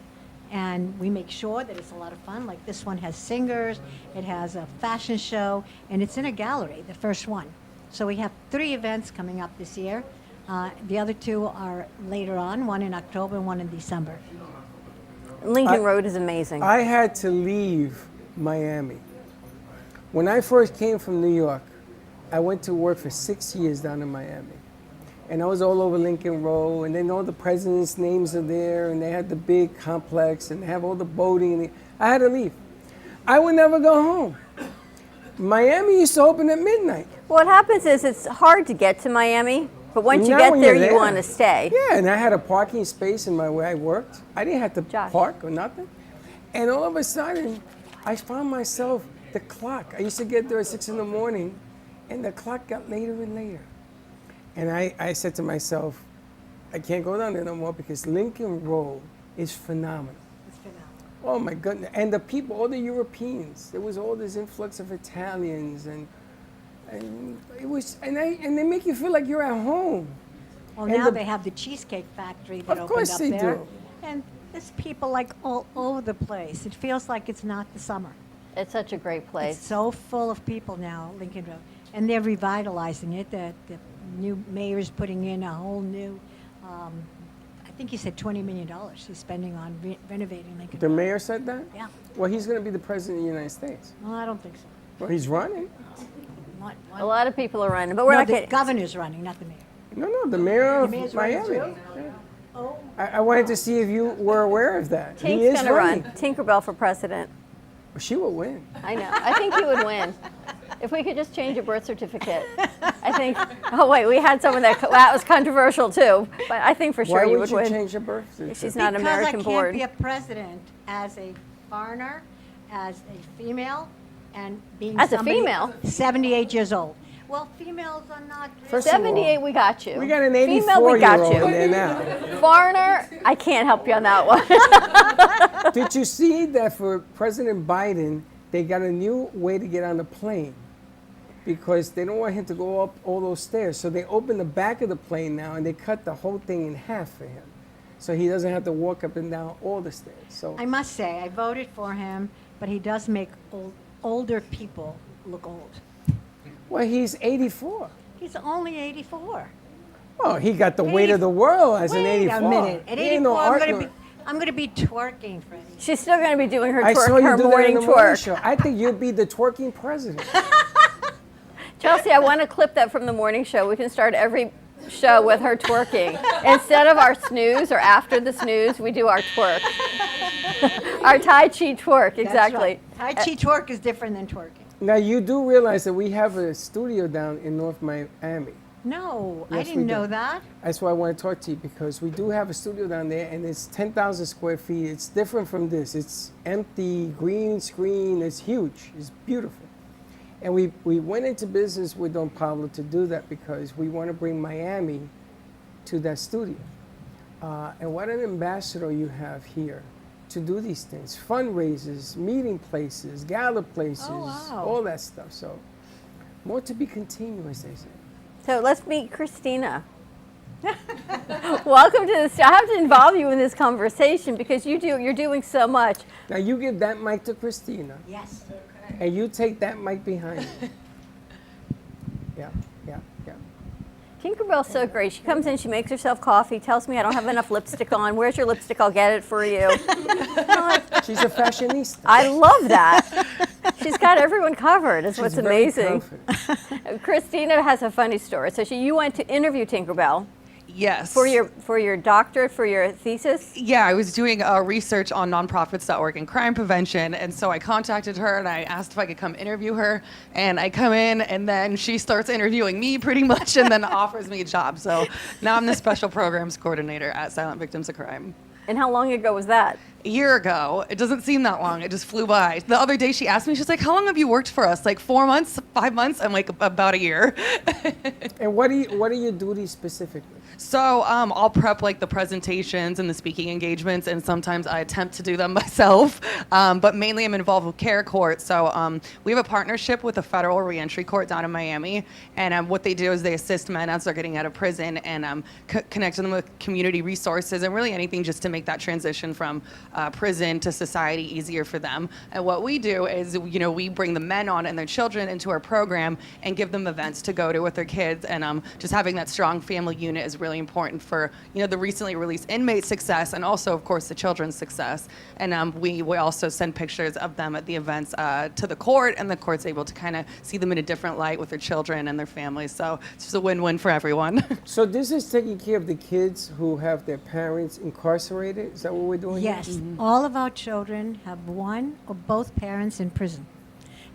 And we make sure that it's a lot of fun. Like this one has singers, it has a fashion show, and it's in a gallery, the first one. So we have 3 events coming up this year. The other 2 are later on, one in October and one in December. Lincoln Road is amazing. I had to leave Miami. When I first came from New York, I went to work for 6 years down in Miami. And I was all over Lincoln Road, and then all the presidents' names are there, and they had the big complex, and they have all the boating. And I had to leave. I would never go home. Miami used to open at midnight. What happens is it's hard to get to Miami, but once you Not get when there, you're you want to stay. Yeah, and I had a parking space in where I worked. I didn't have to park or nothing. And all of a sudden, I found myself, the clock. I used to get there at 6 in the morning, and the clock got later and later. And I said to myself, I can't go down there no more because Lincoln Road is phenomenal. It's phenomenal. Oh my goodness. And the people, all the Europeans, there was all this influx of Italians and it was, and they make you feel like you're at home. Well, And now they have the Cheesecake Factory that Of opened course up they there. do. And there's people like all over the place. It feels like it's not the summer. It's such a great place. It's so full of people now, Lincoln Road. And they're revitalizing it. The new mayor's putting in a whole new, I think he said $20 million he's spending on renovating Lincoln The Road. mayor said that? Yeah. Well, he's going to be the president of the United States. Well, I don't think so. Well, he's running. A lot of people are running, but we're No, not the getting. governor's running, not the mayor. No, the mayor of The mayor's running Miami. too? Oh. I wanted to see if you were aware of that. He Tink's is going to run. running. Tinkerbell for president. She will win. I know. I think you would win. If we could just change your birth certificate. I think, oh wait, we had someone that was controversial too, but I think for sure Why you would would win. change your birth certificate? She's not American born. Because I can't be a president as a foreigner, as a female, and being As a somebody female? 78 years old. Well, females are not. First of all, 78, we got you. We got an Female, we got 84-year-old you. in there now. Foreigner, I can't help you on that one. Did you see that for President Biden, they got a new way to get on the plane? Because they don't want him to go up all those stairs. So they opened the back of the plane now, and they cut the whole thing in half for him. So he doesn't have to walk up and down all the stairs. So I must say, I voted for him, but he does make older people look old. Well, he's 84. He's only 84. Oh, he got the weight of the world as an Wait 84. a minute. At He ain't 84, no art I'm going to be twerking, Freddie. She's still going to be doing her I saw twerk, you her do that in morning the morning twerk. show. I think you'll be the twerking president. Chelsea, I want to clip that from the morning show. We can start every show with her twerking. Instead of our snooze or after the snooze, we do our twerk. Our Tai Chi twerk, exactly. Right. Tai Chi twerk is different than twerking. Now, you do realize that we have a studio down in North Miami. No, I Yes, didn't we know do. that. That's why I want to talk to you, because we do have a studio down there, and it's 10,000 square feet. It's different from this. It's empty, green screen. It's huge. It's beautiful. And we went into business with Don Pablo to do that because we want to bring Miami to that studio. And what an ambassador you have here to do these things. Fundraisers, meeting places, gala places, all that stuff. So more to be continued, as they say. So let's meet Christina. Welcome to this. I have to involve you in this conversation because you're doing so much. Now you give that mic to Christina. Yes. And you take that mic behind you. Yeah. Tinkerbell's so great. She comes in, she makes herself coffee, tells me I don't have enough lipstick on. Where's your lipstick? I'll get it for you. She's a fashionista. I love that. She's got everyone covered. Is what's She's very amazing. Christina has a funny story. So you went to interview Tinkerbell. Yes. For your doctorate, for your thesis? Yeah, I was doing research on nonprofits that work in crime prevention, and so I contacted her and I asked if I could come interview her, and I come in and then she starts interviewing me pretty much and then offers me a job. So now I'm the special programs coordinator at Silent Victims of Crime. And how long ago was that? A year ago. It doesn't seem that long. It just flew by. The other day she asked me, she's like, how long have you worked for us? Like 4 months, 5 months? I'm like, about a year. And what are your duties specifically? So I'll prep like the presentations and the speaking engagements, and sometimes I attempt to do them myself. But mainly I'm involved with Care Court. So we have a partnership with a federal reentry court down in Miami, and what they do is they assist men as they're getting out of prison and connect them with community resources and really anything just to make that transition from prison to society easier for them. And what we do is, we bring the men on and their children into our program and give them events to go to with their kids, and just having that strong family unit is really really important for, the recently released inmate success and also, of course, the children's success. And we also send pictures of them at the events to the court, and the court's able to kind of see them in a different light with their children and their families. So it's just a win-win for everyone. So this is taking care of the kids who have their parents incarcerated? Is that what we're doing Yes. here? All of our children have one or both parents in prison.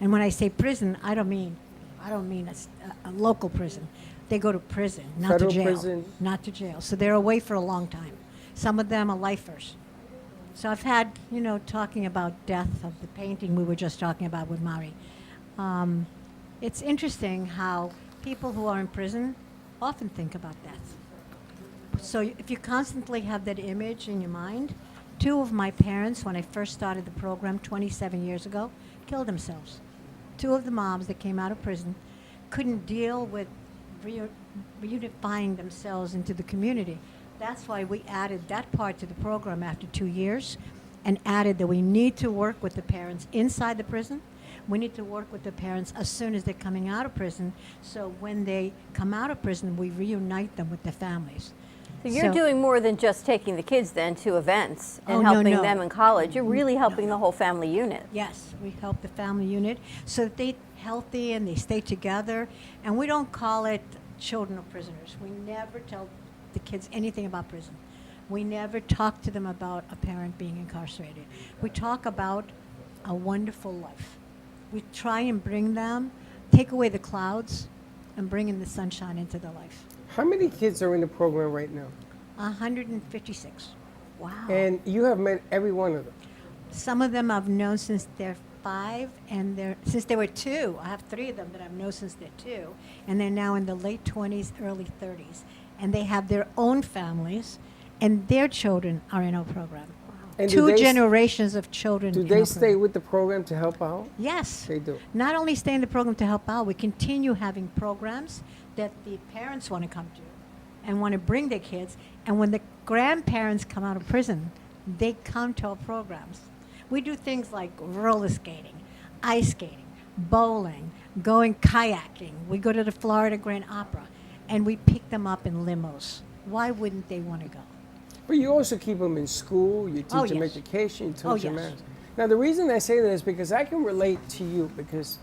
And when I say prison, I don't mean a local prison. They go to prison, not Federal to jail. prison? Not to jail. So they're away for a long time. Some of them are lifers. So I've had, talking about death of the painting we were just talking about with Mari. It's interesting how people who are in prison often think about death. So if you constantly have that image in your mind, two of my parents, when I first started the program 27 years ago, killed themselves. Two of the moms that came out of prison couldn't deal with reunifying themselves into the community. That's why we added that part to the program after 2 years and added that we need to work with the parents inside the prison. We need to work with the parents as soon as they're coming out of prison, so when they come out of prison, we reunite them with their families. So you're doing more than just taking the kids then to events and helping them in college. You're really helping the whole family unit. Yes, we help the family unit so that they're healthy and they stay together. And we don't call it children of prisoners. We never tell the kids anything about prison. We never talk to them about a parent being incarcerated. We talk about a wonderful life. We try and bring them, take away the clouds, and bring in the sunshine into their life. How many kids are in the program right now? 156. Wow. And you have met every one of them? Some of them I've known since they're 5, and since they were 2. I have 3 of them that I've known since they're 2, and they're now in the late 20s, early 30s. And they have their own families, and their children are in our program. And 2 generations of children. Do they stay with the program to help out? Yes. They do. Not only stay in the program to help out, we continue having programs that the parents want to come to and want to bring their kids. And when the grandparents come out of prison, they come to our programs. We do things like roller skating, ice skating, bowling, going kayaking. We go to the Florida Grand Opera, and we pick them up in limos. Why wouldn't they want to go? But you also keep them in school, you teach them yes. education, you teach them yes. math. Now, the reason I say that is because I can relate to you because,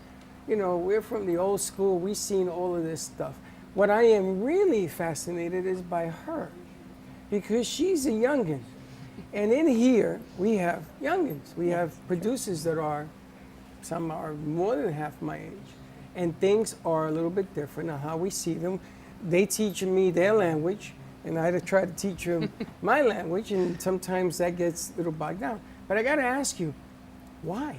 we're from the old school. We've seen all of this stuff. What I am really fascinated is by her because she's a youngin'. And in here, we have youngins. We have producers that some are more than half my age. And things are a little bit different on how we see them. They teach me their language, and I try to teach them my language, and sometimes that gets a little bogged down. But I got to ask you, why?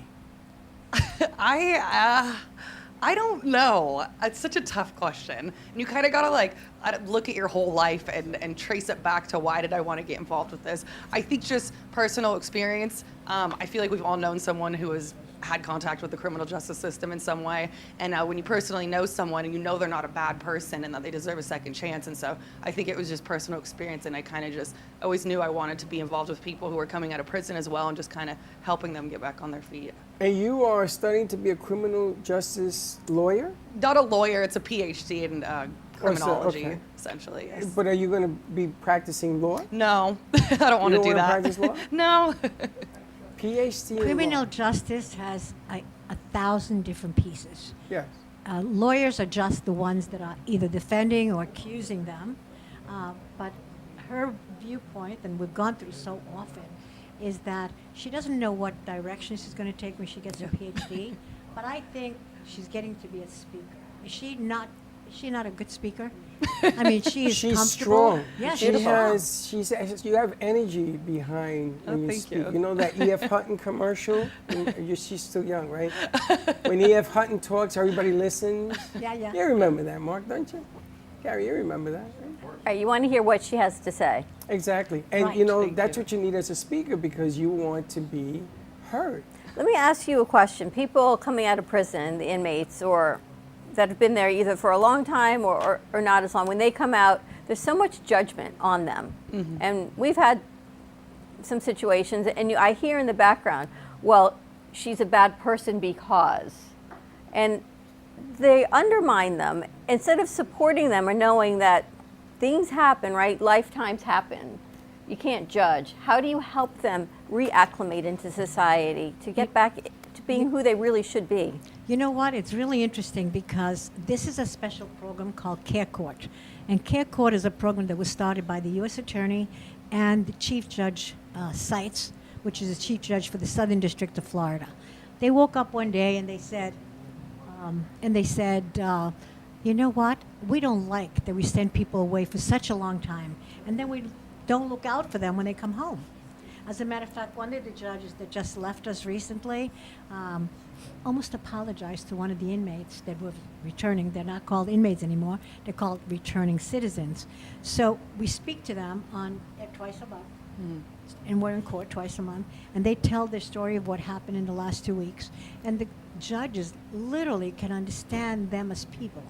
I don't know. It's such a tough question. And you kind of got to look at your whole life and trace it back to why did I want to get involved with this. I think just personal experience. I feel like we've all known someone who has had contact with the criminal justice system in some way. And when you personally know someone and you know they're not a bad person and that they deserve a second chance. And so I think it was just personal experience. And I kind of just always knew I wanted to be involved with people who were coming out of prison as well and just kind of helping them get back on their feet. And you are studying to be a criminal justice lawyer? Not a lawyer, it's a PhD in criminology, essentially. Yes. But are you going to be practicing law? No, I don't want to do that. Practice law? No. PhD in Criminal law. justice has 1,000 different pieces. Yes. Lawyers are just the ones that are either defending or accusing them. But her viewpoint, and we've gone through so often, is that she doesn't know what direction she's going to take when she gets her PhD. But I think she's getting to be a speaker. Is she not a good speaker? I mean, she's comfortable. Strong. Yes, you have energy behind when you speak. You know that E.F. Hutton commercial? She's still young, right? When E.F. Hutton talks, everybody listens. Yeah. You remember that, Mark, don't you? Gary, you remember that, right? All right, you want to hear what she has to say. Exactly. And, Right. that's what you need as a speaker because you want to be heard. Let me ask you a question. People coming out of prison, the inmates, or that have been there either for a long time or not as long, when they come out, there's so much judgment on them. Mm-hmm. And we've had some situations, and I hear in the background, well, she's a bad person because. And they undermine them instead of supporting them or knowing that things happen, right? Lifetimes happen. You can't judge. How do you help them reacclimate into society to get back to being who they really should be? You know what? It's really interesting because this is a special program called Care Court. And Care Court is a program that was started by the U.S. Attorney and the Chief Judge Seitz, which is the Chief Judge for the Southern District of Florida. They woke up one day and they said, you know what? We don't like that we send people away for such a long time, and then we don't look out for them when they come home. As a matter of fact, one of the judges that just left us recently almost apologized to one of the inmates that were returning. They're not called inmates anymore. They're called returning citizens. So we speak to them twice a month, and we're in court twice a month, and they tell their story of what happened in the last 2 weeks. And the judges literally can understand them as people.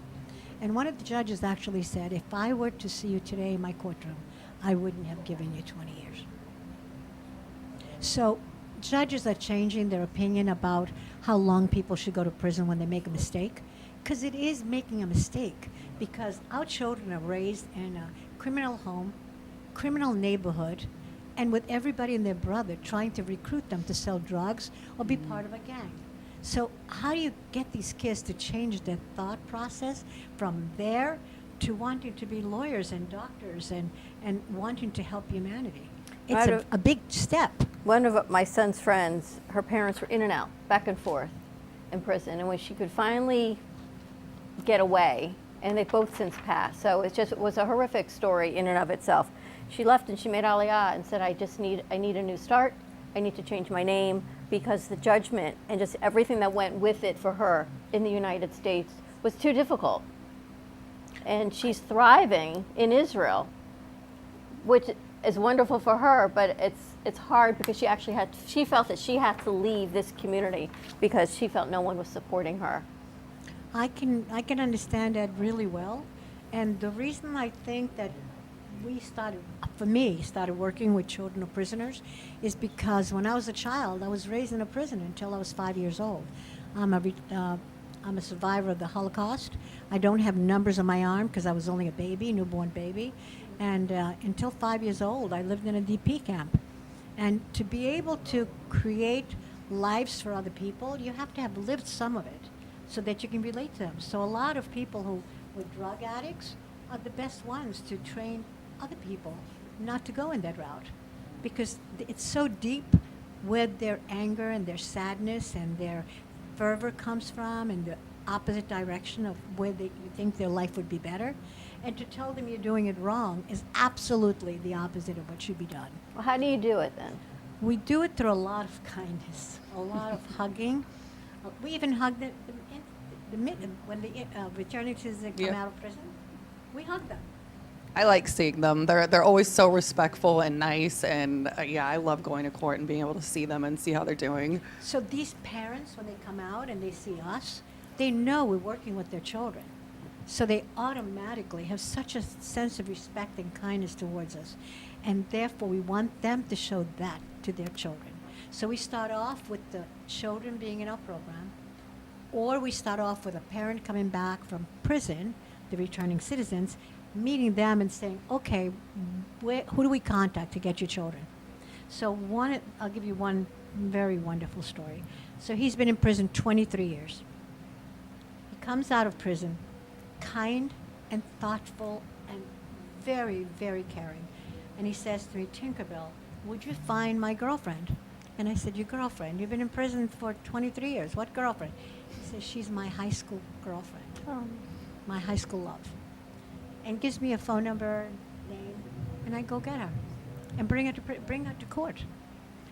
And one of the judges actually said, if I were to see you today in my courtroom, I wouldn't have given you 20 years. So judges are changing their opinion about how long people should go to prison when they make a mistake, because it is making a mistake, because our children are raised in a criminal home, criminal neighborhood, and with everybody and their brother trying to recruit them to sell drugs or be part of a gang. So how do you get these kids to change their thought process from there to wanting to be lawyers and doctors and wanting to help humanity? It's a big step. One of my son's friends, her parents were in and out, back and forth in prison. And when she could finally get away, and they both since passed. So it was a horrific story in and of itself. She left and she made Aliyah and said, I need a new start. I need to change my name, because the judgment and just everything that went with it for her in the United States was too difficult. And she's thriving in Israel, which is wonderful for her, but it's hard because she felt that she had to leave this community because she felt no one was supporting her. I can understand that really well. And the reason I think that we started working with children of prisoners is because when I was a child, I was raised in a prison until I was 5 years old. I'm a survivor of the Holocaust. I don't have numbers on my arm because I was only a baby, newborn baby. And until 5 years old, I lived in a DP camp. And to be able to create lives for other people, you have to have lived some of it so that you can relate to them. So a lot of people who were drug addicts are the best ones to train other people not to go in that route, because it's so deep where their anger and their sadness and their fervor comes from, and the opposite direction of where you think their life would be better. And to tell them you're doing it wrong is absolutely the opposite of what should be done. Well, how do you do it then? We do it through a lot of kindness, a lot of hugging. We even hug when the returning citizens come out of prison. We hug them. I like seeing them. They're always so respectful and nice, and I love going to court and being able to see them and see how they're doing. So these parents, when they come out and they see us, they know we're working with their children. So they automatically have such a sense of respect and kindness towards us. And therefore, we want them to show that to their children. So we start off with the children being in our program, or we start off with a parent coming back from prison, the returning citizens, meeting them and saying, okay, who do we contact to get your children? So I'll give you one very wonderful story. So he's been in prison 23 years. He comes out of prison kind and thoughtful and very, very caring. And he says to me, Tinkerbell, would you find my girlfriend? And I said, your girlfriend? You've been in prison for 23 years. What girlfriend? He says, she's my high school girlfriend, my high school love. And gives me a phone number, name, and I go get her and bring her to court.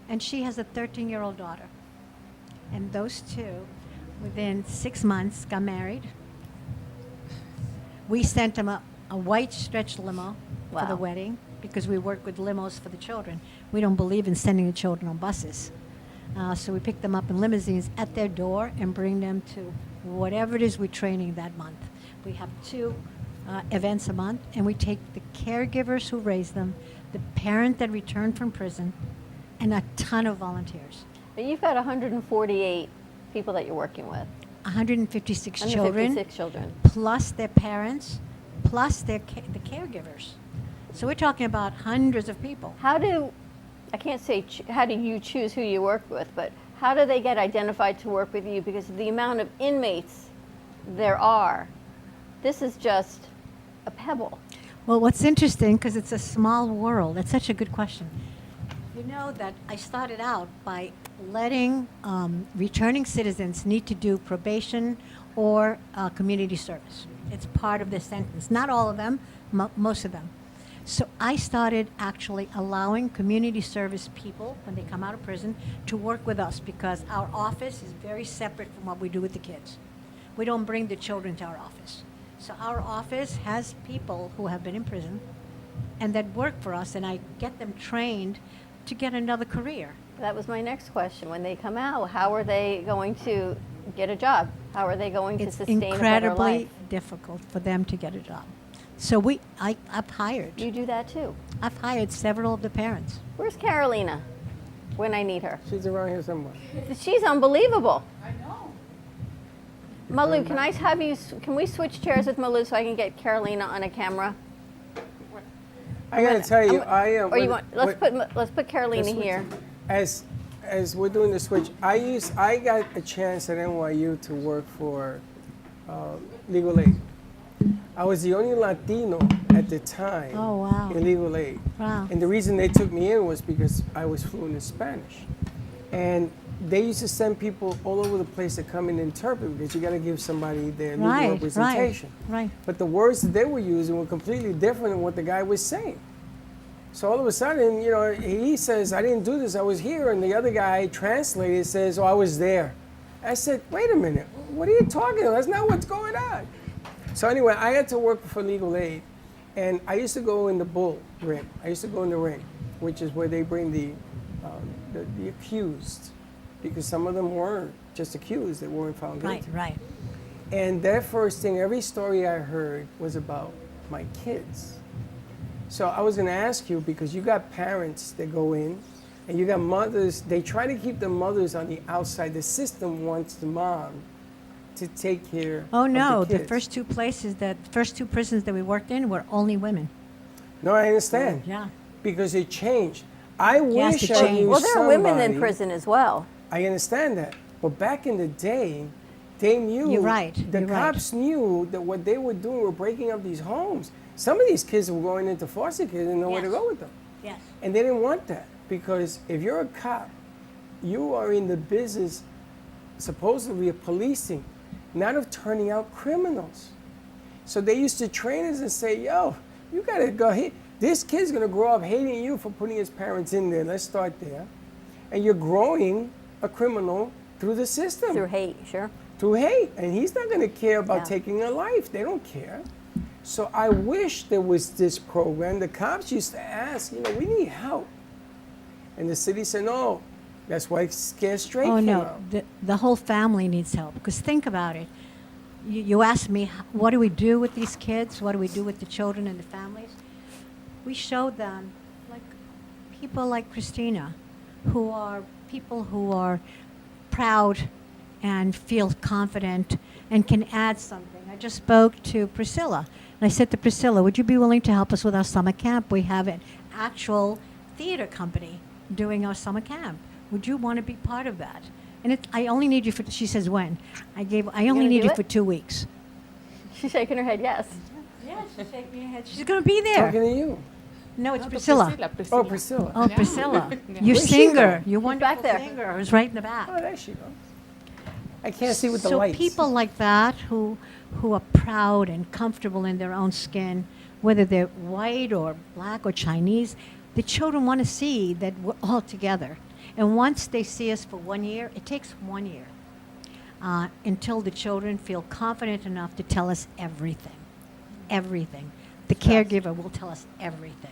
And she has a 13-year-old daughter. And those two, within 6 months, got married. We sent them a white stretch limo for the wedding, because we work with limos for the children. We don't believe in sending the children on buses. So we pick them up in limousines at their door and bring them to whatever it is we're training that month. We have 2 events a month, and we take the caregivers who raise them, the parent that returned from prison, and a ton of volunteers. But you've got 148 people that you're working with. 156 children. 156 children. Plus their parents, plus the caregivers. So we're talking about hundreds of people. How do you choose who you work with, but how do they get identified to work with you? Because of the amount of inmates there are, this is just a pebble. Well, what's interesting, because it's a small world, that's such a good question. You know that I started out by letting returning citizens need to do probation or community service. It's part of the sentence. Not all of them, most of them. So I started actually allowing community service people, when they come out of prison, to work with us because our office is very separate from what we do with the kids. We don't bring the children to our office. So our office has people who have been in prison and that work for us, and I get them trained to get another career. That was my next question. When they come out, how are they going to get a job? How are they going to sustain a better life? It's incredibly difficult for them to get a job. So I've hired. You do that too? I've hired several of the parents. Where's Carolina when I need her? She's around here somewhere. She's unbelievable. I know. Malu, can we switch chairs with Malu so I can get Carolina on a camera? I gotta tell you, Let's put Carolina here. As we're doing the switch, I got a chance at NYU to work for legal aid. I was the only Latino at the time in legal aid. Wow. And the reason they took me in was because I was fluent in Spanish. And they used to send people all over the place to come and interpret because you got to give somebody their legal representation. Right. But the words that they were using were completely different than what the guy was saying. So all of a sudden, you know, he says, I didn't do this, I was here. And the other guy translated says, oh, I was there. I said, wait a minute, what are you talking about? That's not what's going on. So anyway, I had to work for legal aid. And I used to go in the bull ring. I used to go in the ring, which is where they bring the accused. Because some of them weren't just accused, they weren't found guilty. Right. And that first thing, every story I heard was about my kids. So I was going to ask you, because you got parents that go in, and you got mothers, they try to keep the mothers on the outside. The system wants the mom to take care of the kids. first two prisons that we worked in were only women. No, I understand. Yeah. Because it changed. I wish I knew Well, there are women in somebody- prison as well. I understand that. But back in the day, they knew. You're right. The You're cops knew that what they were doing were breaking up these homes. Some of these kids were going into foster kids and didn't know where to go with them. Yes. And they didn't want that because if you're a cop, you are in the business, supposedly, of policing, not of turning out criminals. So they used to train us and say, yo, you got to go here. This kid's going to grow up hating you for putting his parents in there. Let's start there. And you're growing a criminal through the system. Through hate, sure. Through hate. And he's not going to care about taking a life. They don't care. So I wish there was this program. The cops used to ask, you know, we need help. And the city said, no. That's why Scare Straight came out. The whole family needs help. Because think about it. You asked me, what do we do with these kids? What do we do with the children and the families? We showed them, like, people like Christina, who are people who are proud and feel confident and can add something. I just spoke to Priscilla, and I said to Priscilla, would you be willing to help us with our summer camp? We have an actual theater company doing our summer camp. Would you want to be part of that? And I only need you for, she says, when? I only need you for 2 weeks. She's shaking her head, yes. Yeah, she's shaking her head. She's going to be there. Talking to you. No, it's Priscilla. Oh, Priscilla. Oh, Priscilla. Yeah. You Where's she singer. go? You wonderful back there. singer. Who's right in the back. Oh, there she goes. I can't see with the so lights. people like that who are proud and comfortable in their own skin, whether they're white or black or Chinese, the children want to see that we're all together. And once they see us for 1 year, it takes 1 year until the children feel confident enough to tell us everything. Everything. The caregiver will tell us everything.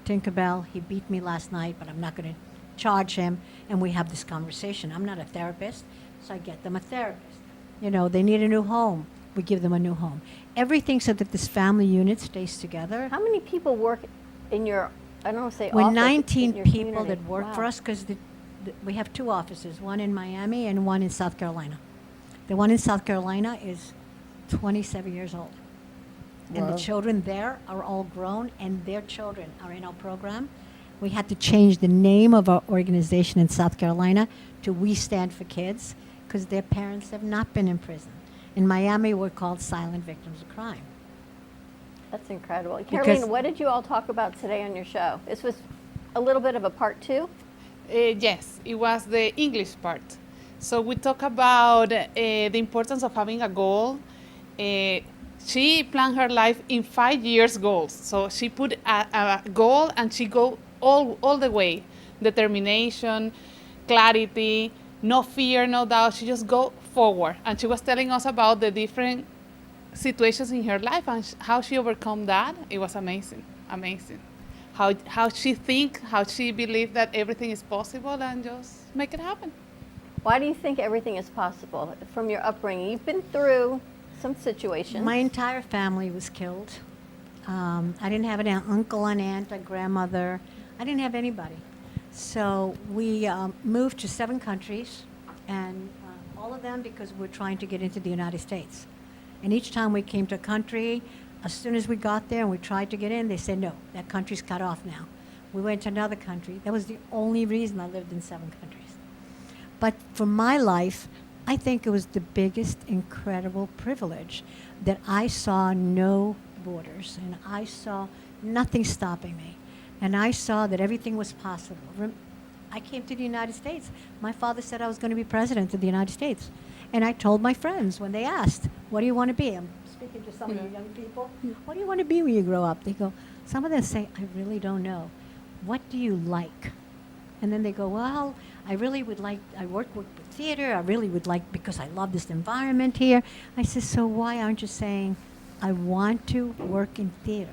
Tinkerbell, he beat me last night, but I'm not going to charge him. And we have this conversation. I'm not a therapist, so I get them a therapist. You know, they need a new home. We give them a new home. Everything so that this family unit stays together. How many people work in your, I don't want to say We're office, 19 in your people community? that work Wow. for us because we have 2 offices, one in Miami and one in South Carolina. The one in South Carolina is 27 years old. And Wow. the children there are all grown, and their children are in our program. We had to change the name of our organization in South Carolina to We Stand for Kids, because their parents have not been in prison. In Miami, we're called Silent Victims of Crime. That's incredible. Because- Caroline, what did you all talk about today on your show? This was a little bit of a part two? Yes, it was the English part. So we talk about the importance of having a goal. She planned her life in 5 years goals. So she put a goal and she go all the way. Determination, clarity, no fear, no doubt. She just go forward. And she was telling us about the different situations in her life and how she overcome that. It was amazing, amazing. How she think, how she believed that everything is possible and just make it happen. Why do you think everything is possible from your upbringing? You've been through some situations. My entire family was killed. I didn't have an uncle, an aunt, a grandmother. I didn't have anybody. So we moved to 7 countries, and all of them because we're trying to get into the United States. And each time we came to a country, as soon as we got there and we tried to get in, they said, no, that country's cut off now. We went to another country. That was the only reason I lived in 7 countries. But for my life, I think it was the biggest incredible privilege that I saw no borders and I saw nothing stopping me. And I saw that everything was possible. I came to the United States. My father said I was going to be president of the United States. And I told my friends when they asked, what do you want to be? I'm speaking to some of the young people. What do you want to be when you grow up? They go, some of them say, I really don't know. What do you like? And then they go, well, I really would like, I work with theater. I really would like, because I love this environment here. I said, so why aren't you saying, I want to work in theater?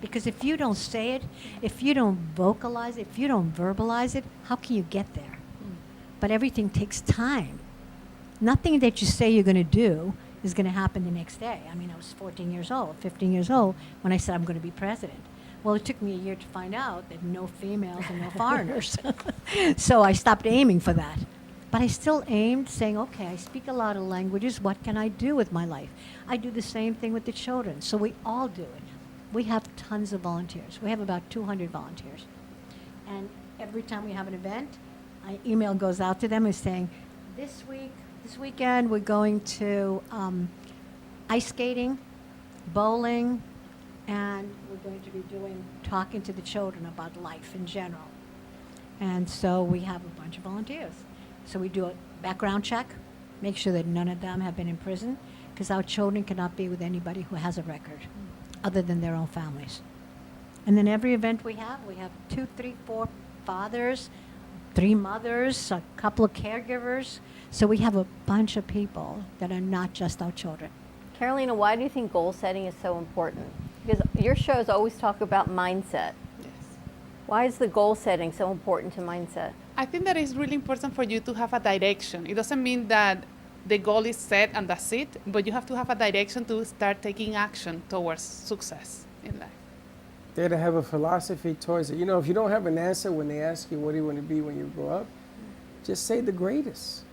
Because if you don't say it, if you don't vocalize it, if you don't verbalize it, how can you get there? But everything takes time. Nothing that you say you're going to do is going to happen the next day. I mean, I was 14 years old, 15 years old when I said I'm going to be president. Well, it took me a year to find out that no females and no foreigners. So I stopped aiming for that. But I still aimed, saying, okay, I speak a lot of languages. What can I do with my life? I do the same thing with the children. So we all do it. We have tons of volunteers. We have about 200 volunteers. And every time we have an event, an email goes out to them and saying, this weekend we're going to ice skating, bowling, and we're going to be talking to the children about life in general. And so we have a bunch of volunteers. So we do a background check, make sure that none of them have been in prison, because our children cannot be with anybody who has a record other than their own families. And then every event we have 2, 3, 4 fathers, 3 mothers, a couple of caregivers. So we have a bunch of people that are not just our children. Carolina, why do you think goal setting is so important? Because your shows always talk about mindset. Yes. Why is the goal setting so important to mindset? I think that it's really important for you to have a direction. It doesn't mean that the goal is set and that's it, but you have to have a direction to start taking action towards success in life. They're to have a philosophy towards it. You know, if you don't have an answer when they ask you what do you want to be when you grow up, just say the greatest.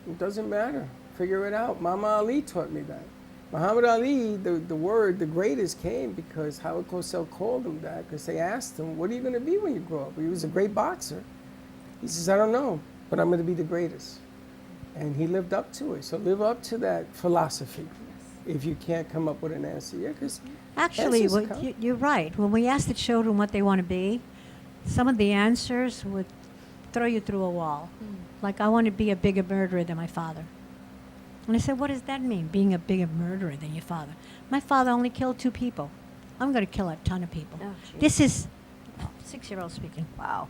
It doesn't matter. Figure it out. Mama Ali taught me that. Muhammad Ali, the word, the greatest came because Howard Cosell called him that because they asked him, what are you going to be when you grow up? He was a great boxer. He says, I don't know, but I'm going to be the greatest. And he lived up to it. So live up to that philosophy if you can't come up with an answer. Yeah, because actually, you're right. When we ask the children what they want to be, some of the answers would throw you through a wall. Like, I want to be a bigger murderer than my father. And I said, what does that mean, being a bigger murderer than your father? My father only killed 2 people. I'm going to kill a ton of people. Oh, this is 6-year-old speaking. Wow.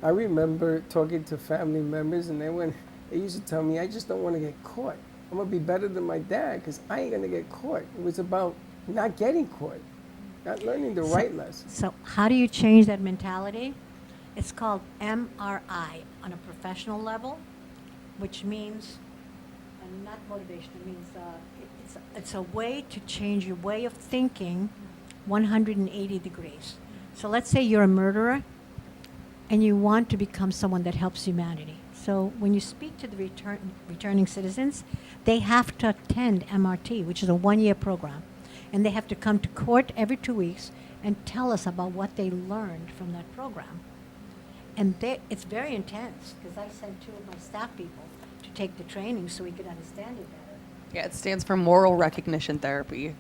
I remember talking to family members, and they used to tell me, I just don't want to get caught. I'm going to be better than my dad because I ain't going to get caught. It was about not getting caught, not learning the right lesson. So how do you change that mentality? It's called MRI on a professional level, which means, and not motivation, it means it's a way to change your way of thinking 180 degrees. So let's say you're a murderer and you want to become someone that helps humanity. So when you speak to the returning citizens, they have to attend MRT, which is a 1-year program. And they have to come to court every 2 weeks and tell us about what they learned from that program. And it's very intense, because I sent 2 of my staff people to take the training so we could understand it better. Yeah, it stands for moral recognition therapy.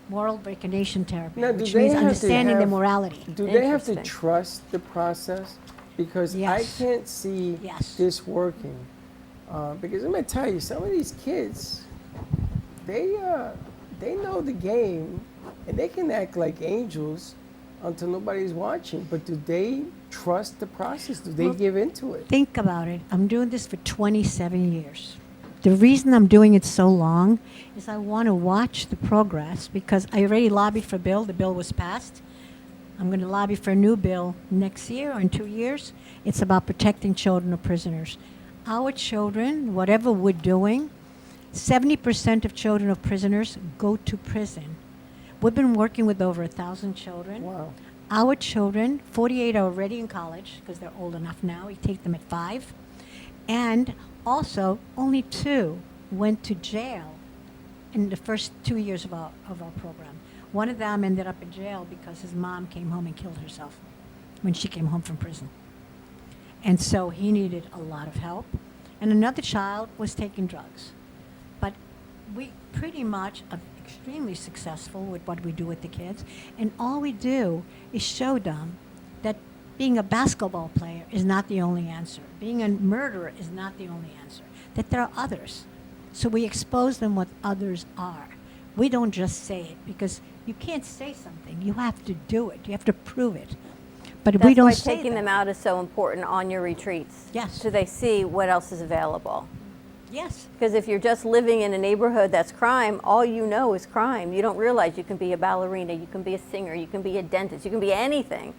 Moral recognition therapy, Now, do which they means have to understanding the have- morality. Do they have to Interesting. trust the process? Because I Yes. can't see this working. Because I'm gonna tell you, some of these kids, they know the game, and they can act like angels until nobody's watching. But do they trust the process? Do they Well, give into it? Think about it. I'm doing this for 27 years. The reason I'm doing it so long is I want to watch the progress, because I already lobbied for a bill. The bill was passed. I'm going to lobby for a new bill next year or in 2 years. It's about protecting children of prisoners. Our children, whatever we're doing, 70% of children of prisoners go to prison. We've been working with over 1,000 children. Wow. Our children, 48 are already in college because they're old enough now. We take them at 5. And also, only 2 went to jail in the first 2 years of our program. One of them ended up in jail because his mom came home and killed herself when she came home from prison. And so he needed a lot of help. And another child was taking drugs. But we pretty much are extremely successful with what we do with the kids. And all we do is show them that being a basketball player is not the only answer. Being a murderer is not the only answer. That there are others. So we expose them what others are. We don't just say it, because you can't say something. You have to do it. You have to prove it. But That's we don't why say taking that. them out is so important on your retreats. Yes. So they see what else is available. Yes. Because if you're just living in a neighborhood that's crime, all you know is crime. You don't realize you can be a ballerina, you can be a singer, you can be a dentist, you can be anything.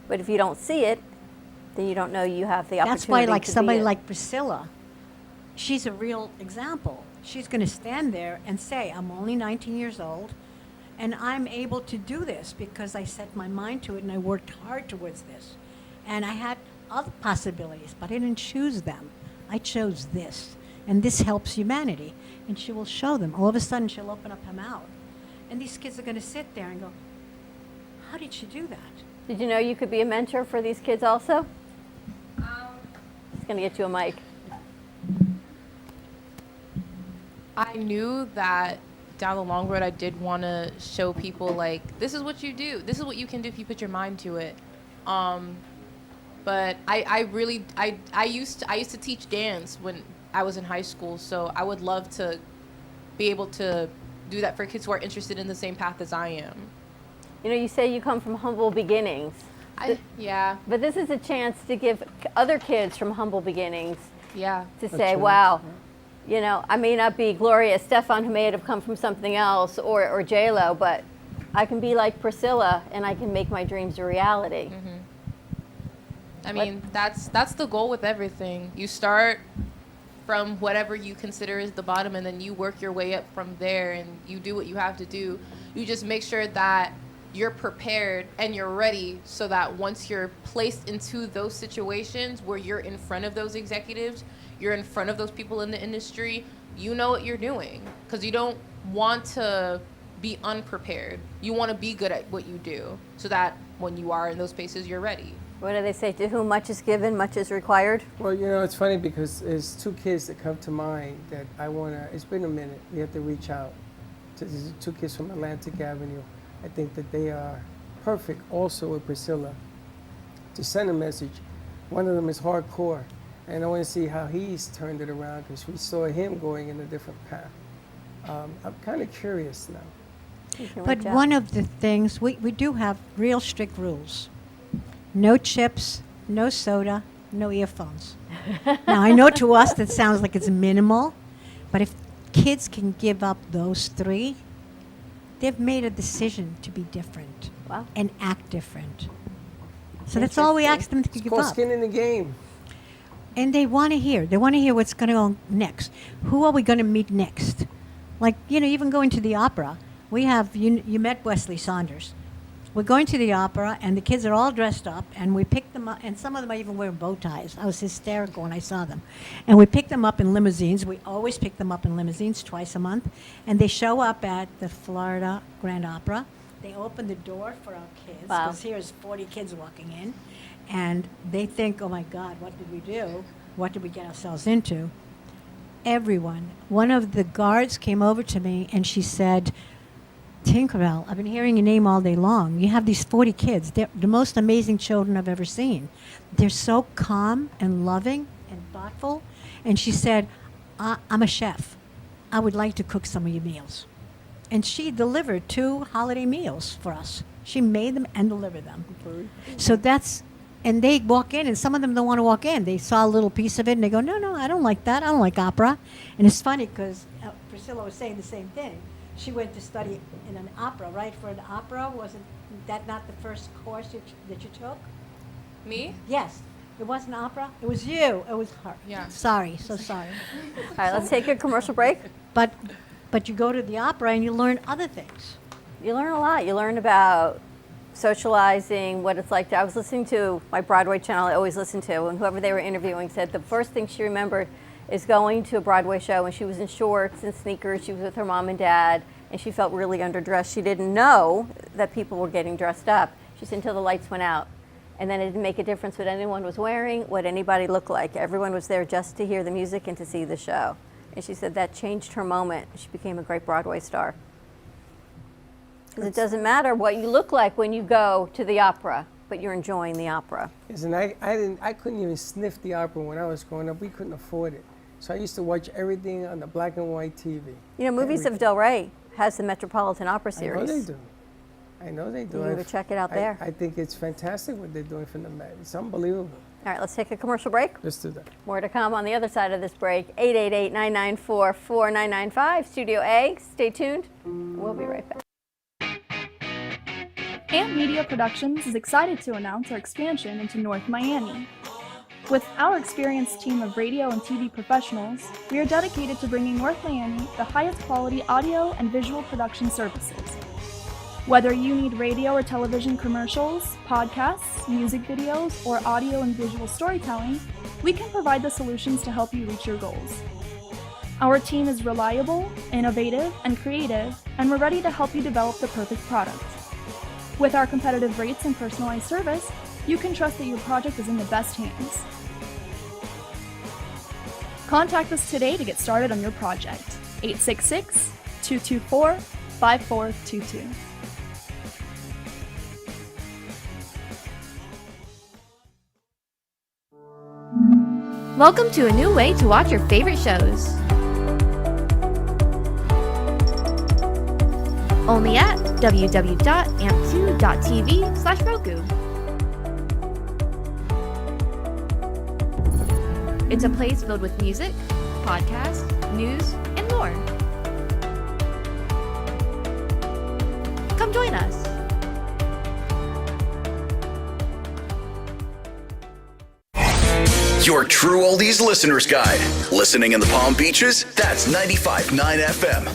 But if you don't see it, then you don't know you have the opportunity That's why, like to somebody be it. like Priscilla, she's a real example. She's going to stand there and say, I'm only 19 years old, and I'm able to do this because I set my mind to it and I worked hard towards this. And I had other possibilities, but I didn't choose them. I chose this. And this helps humanity. And she will show them. All of a sudden, she'll open up her mouth. And these kids are going to sit there and go, how did she do that? Did you know you could be a mentor for these kids also? It's going to get you a mic. I knew that down the long road I did want to show people, like, this is what you do. This is what you can do if you put your mind to it. But I used to teach dance when I was in high school, so I would love to be able to do that for kids who are interested in the same path as I am. You know, you say you come from humble beginnings. Yeah. But this is a chance to give other kids from humble beginnings Yeah. to say, wow, you know, I may not be Gloria Estefan, who may have come from something else, or J-Lo, but I can be like Priscilla, and I can make my dreams a reality. I mean, that's the goal with everything. You start from whatever you consider is the bottom, and then you work your way up from there, and you do what you have to do. You just make sure that you're prepared and you're ready, so that once you're placed into those situations where you're in front of those executives, you're in front of those people in the industry, you know what you're doing, because you don't want to be unprepared. You want to be good at what you do, so that when you are in those spaces, you're ready. What do they say? To whom much is given, much is required? Well, you know, it's funny because there's 2 kids that come to mind that I want to, it's been a minute, we have to reach out to. There's 2 kids from Atlantic Avenue. I think that they are perfect also with Priscilla to send a message. One of them is hardcore, and I want to see how he's turned it around, because we saw him going in a different path. I'm kind of curious now. But one of the things, we do have real strict rules. No chips, no soda, no earphones. Now, I know to us that sounds like it's minimal, but if kids can give up those 3, they've made a decision to be different and act different. So that's all we ask them to give Called up. skin in the game. And they want to hear. They want to hear what's going to go next. Who are we going to meet next? Like, you know, even going to the opera, we have, you met Wesley Saunders. we're going to the opera, and the kids are all dressed up, and we pick them up, and some of them are even wearing bow ties. I was hysterical when I saw them. And we pick them up in limousines. We always pick them up in limousines twice a month. And they show up at the Florida Grand Opera. They open the door for our kids, Wow. because here's 40 kids walking in. And they think, oh my God, what did we do? What did we get ourselves into? Everyone. One of the guards came over to me and she said, Tinkerbell, I've been hearing your name all day long. You have these 40 kids. They're the most amazing children I've ever seen. They're so calm and loving and thoughtful. And she said, I'm a chef. I would like to cook some of your meals. And she delivered 2 holiday meals for us. She made them and delivered them. So that's, and they walk in, and some of them don't want to walk in. They saw a little piece of it, and they go, no, I don't like that. I don't like opera. And it's funny because Priscilla was saying the same thing. She went to study in an opera, right? For an opera, wasn't that not the first course that you took? Me? Yes. It wasn't opera. It was you. It was her. Yeah. Sorry. So sorry. All right, let's take a commercial break. But you go to the opera and you learn other things. You learn a lot. You learn about socializing, what it's like to, I was listening to my Broadway channel I always listen to, and whoever they were interviewing said the first thing she remembered is going to a Broadway show when she was in shorts and sneakers. She was with her mom and dad, and she felt really underdressed. She didn't know that people were getting dressed up. She said until the lights went out. And then it didn't make a difference what anyone was wearing, what anybody looked like. Everyone was there just to hear the music and to see the show. And she said that changed her moment. She became a great Broadway star. Because it doesn't matter what you look like when you go to the opera, but you're enjoying the opera. Yes, and I couldn't even sniff the opera when I was growing up. We couldn't afford it. So I used to watch everything on the black and white TV. You know, Movies of Del Rey has the Metropolitan Opera series. I know they do. You need to check it out there. I think it's fantastic what they're doing for the Met. It's unbelievable. All right, let's take a commercial break. Let's do that. More to come on the other side of this break. 888-994-4995, Studio A. Stay tuned. We'll be right back. Amp Media Productions is excited to announce our expansion into North Miami. With our experienced team of radio and TV professionals, we are dedicated to bringing North Miami the highest quality audio and visual production services. Whether you need radio or television commercials, podcasts, music videos, or audio and visual storytelling, we can provide the solutions to help you reach your goals. Our team is reliable, innovative, and creative, and we're ready to help you develop the perfect product. With our competitive rates and personalized service, you can trust that your project is in the best hands. Contact us today to get started on your project. 866-224-5422. Welcome to a new way to watch your favorite shows. Only at www.amp2.tv/Roku. It's a place filled with music, podcasts, news, and more. Come join us. Your True Oldies Listener's Guide. Listening in the Palm Beaches? That's 95.9 FM.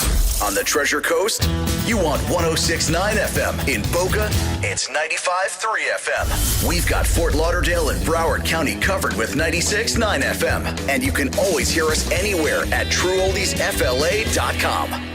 On the Treasure Coast? You want 106.9 FM. In Boca? It's 95.3 FM. We've got Fort Lauderdale and Broward County covered with 96.9 FM. And you can always hear us anywhere at TrueOldiesFLA.com.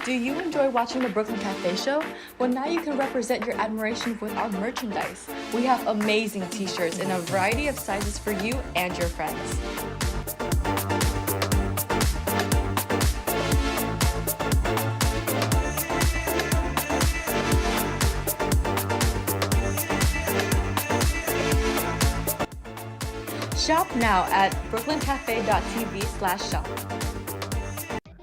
Do you enjoy watching the Brooklyn Cafe show? Well, now you can represent your admiration with our merchandise. We have amazing t-shirts in a variety of sizes for you and your friends. Shop now at brooklyncafe.tv/shop.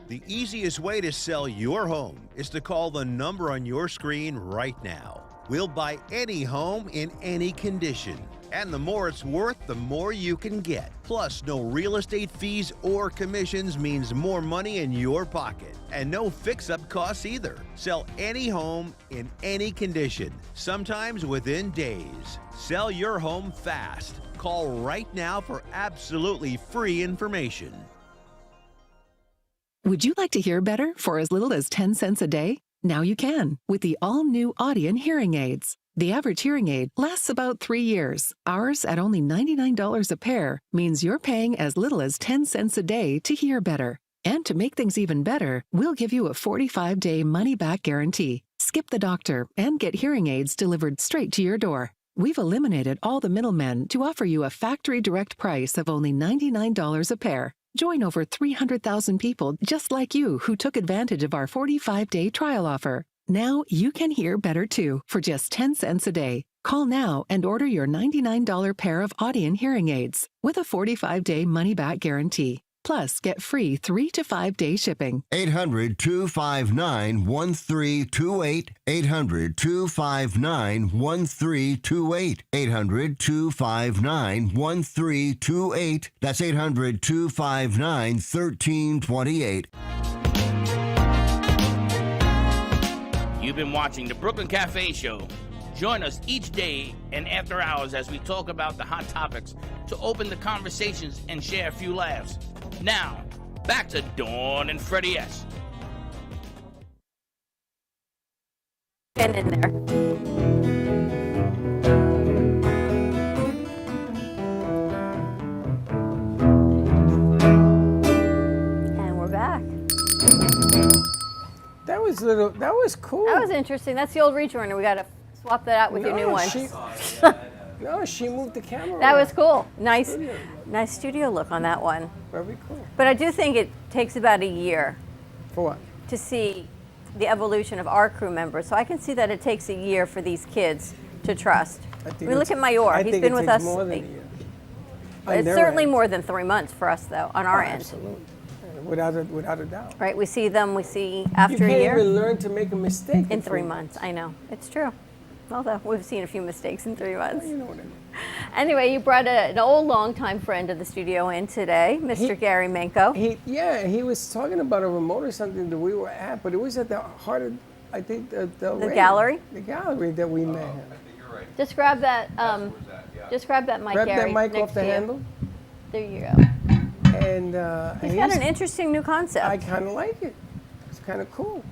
The easiest way to sell your home is to call the number on your screen right now. We'll buy any home in any condition. And the more it's worth, the more you can get. Plus, no real estate fees or commissions means more money in your pocket. And no fix-up costs either. Sell any home in any condition, sometimes within days. Sell your home fast. Call right now for absolutely free information. Would you like to hear better for as little as 10 cents a day? Now you can with the all-new Audion hearing aids. The average hearing aid lasts about 3 years. Ours, at only $99 a pair, means you're paying as little as 10 cents a day to hear better. And to make things even better, we'll give you a 45-day money-back guarantee. Skip the doctor and get hearing aids delivered straight to your door. We've eliminated all the middlemen to offer you a factory direct price of only $99 a pair. Join over 300,000 people just like you who took advantage of our 45-day trial offer. Now you can hear better too for just 10 cents a day. Call now and order your $99 pair of Audion hearing aids with a 45-day money-back guarantee. Plus, get free 3 to 5 day shipping. 800-259-1328. 800-259-1328. 800-259-1328. That's 800-259-1328. You've been watching the Brooklyn Cafe Show. Join us each day and after hours as we talk about the hot topics to open the conversations and share a few laughs. Now, back to Dawn and Freddie S. Get in there. And we're back. That was cool. That was interesting. That's the old rejoiner. We got to swap that out with your new one. No, she moved the camera. That was cool. Nice studio look on that one. Very cool. But I do think it takes about a year. For what? To see the evolution of our crew members. So I can see that it takes a year for these kids to trust. I mean, look at Mayor. He's been with us. More than a year. It's certainly more than 3 months for us, though, on our end. Absolutely. Without a doubt. Right? We see them, after a year. You can't even learn to make a mistake in 3 months. I know. It's true. Although we've seen a few mistakes in 3 months. You know what I mean. Anyway, you brought an old, long-time friend of the studio in today, Mr. Gary Manco. He was talking about a remote or something that we were at, but it was at the heart of, I think, the gallery? The gallery that we met him. Just grab that, just grab that mic, Grab Gary. that mic off the handle. There you go. And he's got an interesting new concept. I kind of like it. It's kind of cool.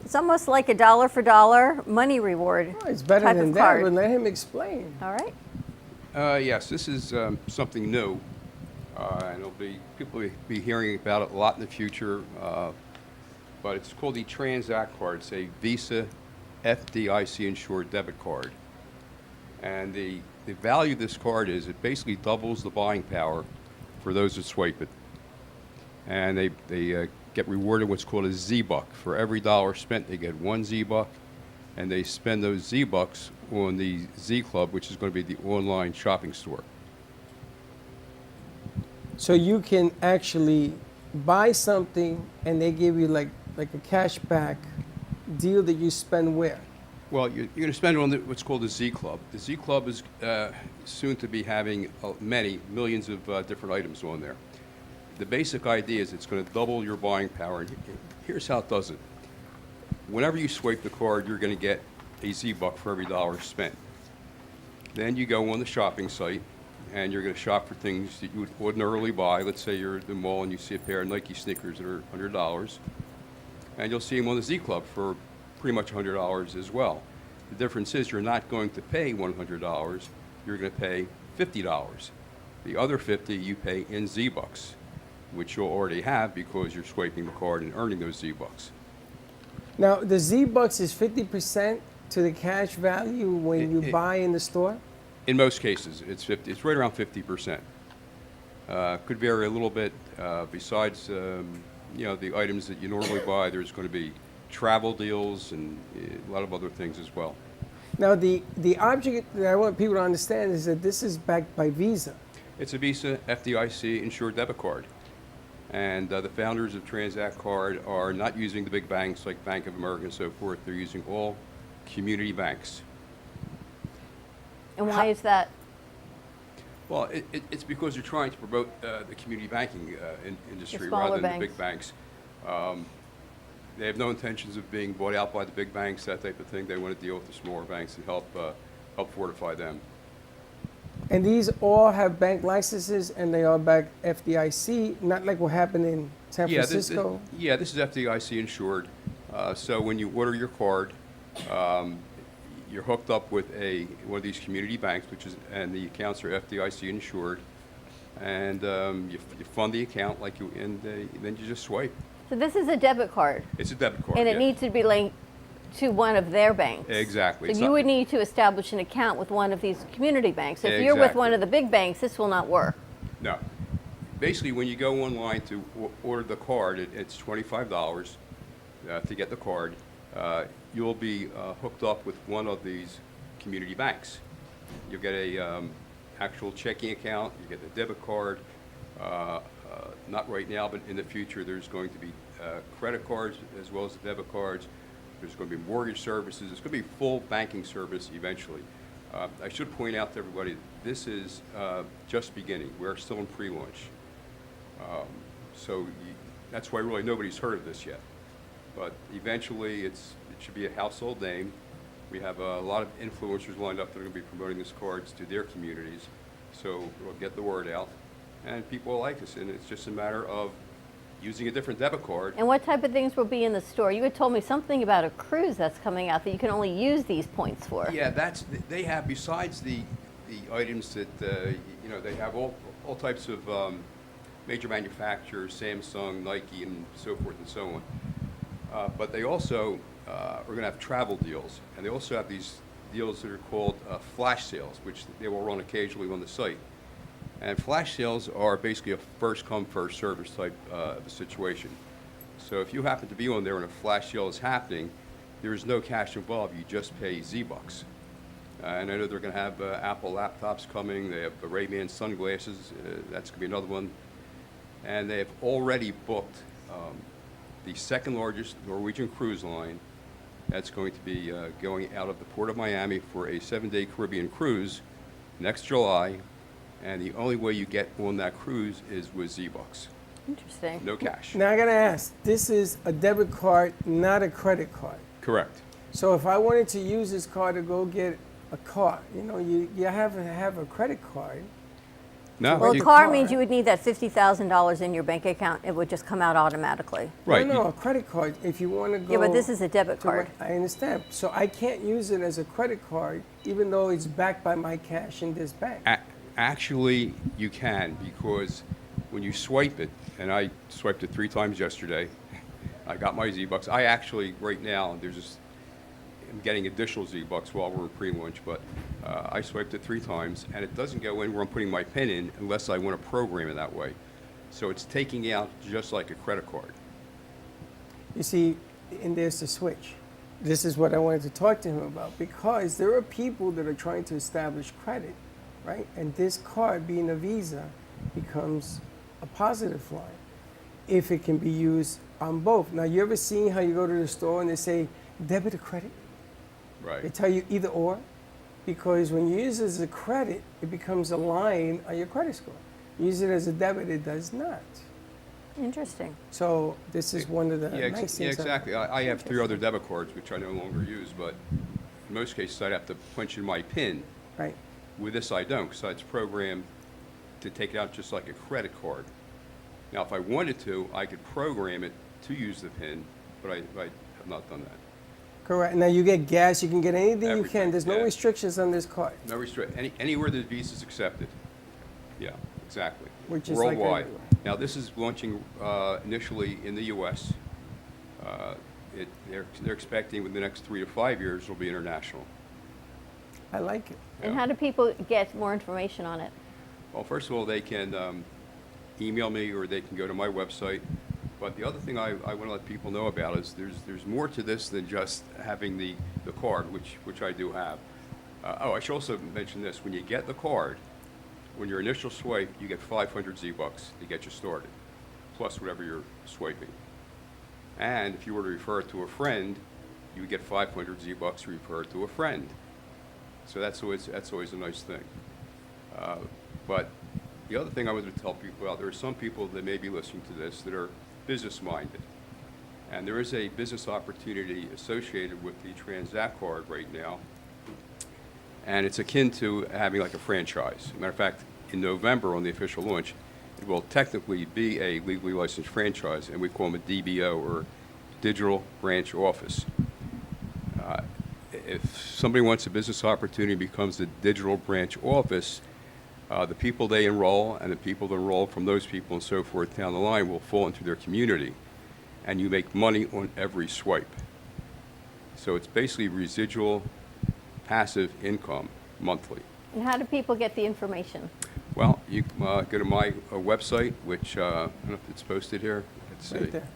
It's almost like a dollar for dollar money reward. Oh, it's better than that, but let him explain. All right. Yes, this is something new, and people will be hearing about it a lot in the future. But it's called the Transact card. It's a Visa FDIC insured debit card, and the value of this card is it basically doubles the buying power for those that swipe it, and they get rewarded what's called a Z-Buck. For every dollar spent, they get 1 Z-Buck, and they spend those Z-Bucks on the Z Club, which is going to be the online shopping store. So you can actually buy something, and they give you like a cash back deal that you spend where? Well, you're going to spend it on what's called the Z Club. The Z Club is soon to be having many millions of different items on there. The basic idea is it's going to double your buying power. And here's how it does it. Whenever you swipe the card, you're going to get a Z-Buck for every dollar spent. Then you go on the shopping site, and you're going to shop for things that you would ordinarily buy. Let's say you're at the mall and you see a pair of Nike sneakers that are $100, and you'll see them on the Z Club for pretty much $100 as well. The difference is you're not going to pay $100. You're going to pay $50. The other $50 you pay in Z-Bucks, which you'll already have because you're swiping the card and earning those Z-Bucks. Now, the Z-Bucks is 50% to the cash value when you buy in the store? In most cases, it's right around 50%. Could vary a little bit. Besides, the items that you normally buy, there's going to be travel deals and a lot of other things as well. Now, the object that I want people to understand is that this is backed by Visa. It's a Visa FDIC insured debit card. And the founders of Transact Card are not using the big banks like Bank of America and so forth. They're using all community banks. And why is that? Well, it's because they're trying to promote the community banking industry smaller rather than banks. the big banks. They have no intentions of being bought out by the big banks, that type of thing. They want to deal with the smaller banks and help fortify them. And these all have bank licenses, and they are back FDIC, not like what happened in San Francisco. This is FDIC insured. So when you order your card, you're hooked up with one of these community banks, and the accounts are FDIC insured, and you fund the account and then you just swipe. So this is a debit card. It's a debit card. And it needs to be linked to one of their banks. Exactly. So you would need to establish an account with one of these community banks. If you're with one of the big banks, this will not work. No. Basically, when you go online to order the card, it's $25 to get the card. You'll be hooked up with one of these community banks. You'll get a actual checking account. You get the debit card. Not right now, but in the future, there's going to be credit cards as well as the debit cards. There's going to be mortgage services. It's going to be full banking service eventually. I should point out to everybody, this is just beginning. We're still in pre-launch. That's why really nobody's heard of this yet. But eventually, it should be a household name. We have a lot of influencers lined up that are going to be promoting these cards to their communities. So we'll get the word out. And people will like us. And it's just a matter of using a different debit card. And what type of things will be in the store? You had told me something about a cruise that's coming out that you can only use these points for. Yeah, they have, besides the items that, they have all types of major manufacturers, Samsung, Nike, and so forth and so on. But they also are going to have travel deals. And they also have these deals that are called flash sales, which they will run occasionally on the site. And flash sales are basically a first-come, first-service type of a situation. So if you happen to be on there and a flash sale is happening, there is no cash involved. You just pay Z-Bucks. And I know they're going to have Apple laptops coming. They have the Ray-Ban sunglasses. That's going to be another one. And they have already booked the second largest Norwegian cruise line. That's going to be going out of the port of Miami for a 7-day Caribbean cruise next July. And the only way you get on that cruise is with Z-Bucks. Interesting. No cash. Now I gotta ask, this is a debit card, not a credit card. Correct. So if I wanted to use this card to go get a car, you have to have a credit card. No. Well, a car means you would need that $50,000 in your bank account. It would just come out automatically. Right. No, a credit card. If you want to go. Yeah, but this is a debit card. I understand. So I can't use it as a credit card, even though it's backed by my cash in this bank. Actually, you can, because when you swipe it, and I swiped it 3 times yesterday, I got my Z-Bucks. I actually, right now, I'm getting additional Z-Bucks while we're in pre-launch, but I swiped it 3 times, and it doesn't go in where I'm putting my PIN in unless I want to program it that way. So it's taking out just like a credit card. You see, and there's the switch. This is what I wanted to talk to him about, because there are people that are trying to establish credit, right? And this card, being a Visa, becomes a positive line if it can be used on both. Now, you ever seen how you go to the store and they say debit or credit? Right. They tell you either or, because when you use it as a credit, it becomes a line on your credit score. Use it as a debit, it does not. Interesting. So this is one of the nice things. Yeah, exactly. I have 3 other debit cards, which I no longer use, but in most cases I'd have to punch in my PIN. Right. With this I don't, because it's programmed to take it out just like a credit card. Now, if I wanted to, I could program it to use the PIN, but I have not done that. Correct. Now you get gas, you can get anything you can. There's no yeah. restrictions on this card. No anywhere the Visa is accepted. Yeah, exactly. Which is worldwide. Like now this is launching initially in the U.S. They're expecting within the next 3 to 5 years it'll be international. I like it. And how do people get more information on it? Well, first of all, they can email me or they can go to my website. But the other thing I want to let people know about is there's more to this than just having the card, which I do have. I should also mention this. When you get the card, when your initial swipe, you get 500 Z-Bucks to get you started, plus whatever you're swiping. And if you were to refer it to a friend, you would get 500 Z-Bucks to refer it to a friend. So that's always a nice thing. But the other thing I wanted to tell people about, there are some people that may be listening to this that are business-minded. And there is a business opportunity associated with the Transact card right now. And it's akin to having like a franchise. Matter of fact, in November on the official launch, it will technically be a legally licensed franchise, and we call them a DBO, or Digital Branch Office. If somebody wants a business opportunity and becomes a digital branch office, the people they enroll and the people that enroll from those people and so forth down the line will fall into their community, and you make money on every swipe. So it's basically residual passive income monthly. And how do people get the information? Well, you go to my website, which I don't know if it's posted here. Let's Right see. there.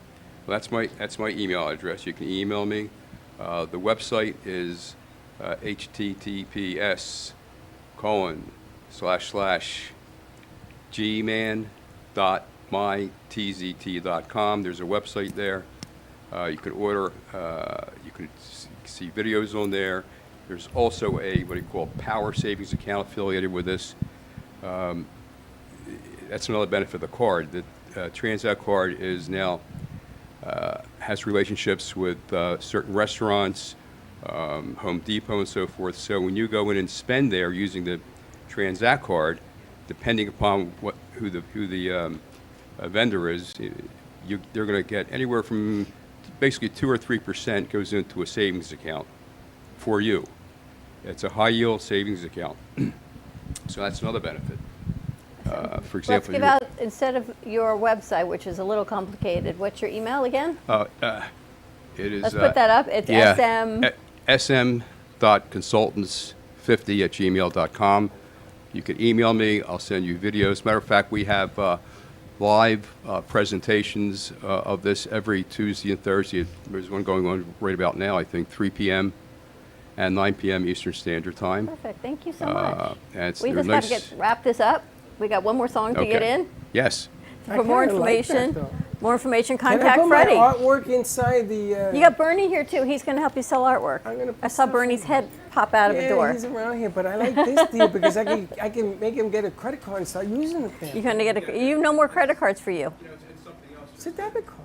Well, that's my email address. You can email me. The website is https://gman.mytzt.com. There's a website there. You can order, you can see videos on there. There's also what do you call power savings account affiliated with this. That's another benefit of the card. The Transact card is now has relationships with certain restaurants, Home Depot, and so forth. So when you go in and spend there using the Transact card, depending upon who the vendor is, they're going to get anywhere from basically 2 or 3% goes into a savings account for you. It's a high yield savings account. So that's another benefit. For example, Let's give out, instead of your website, which is a little complicated, what's your email again? It is. Let's put that up. It's sm.consultants50@gmail.com. You can email me. I'll send you videos. Matter of fact, we have live presentations of this every Tuesday and Thursday. There's one going on right about now, I think, 3 p.m. and 9 p.m. Eastern Standard Time. Perfect. Thank you so much. We just got to wrap this up. We got one more song to get in. Yes. For more information, contact Can I put Freddie. my artwork inside the? You got Bernie here too. He's going to help you sell artwork. I saw Bernie's head pop out of the door. He's around here, but I like this deal because I can make him get a credit card and start using it there. You're going to get no more credit cards for you. It's a debit card.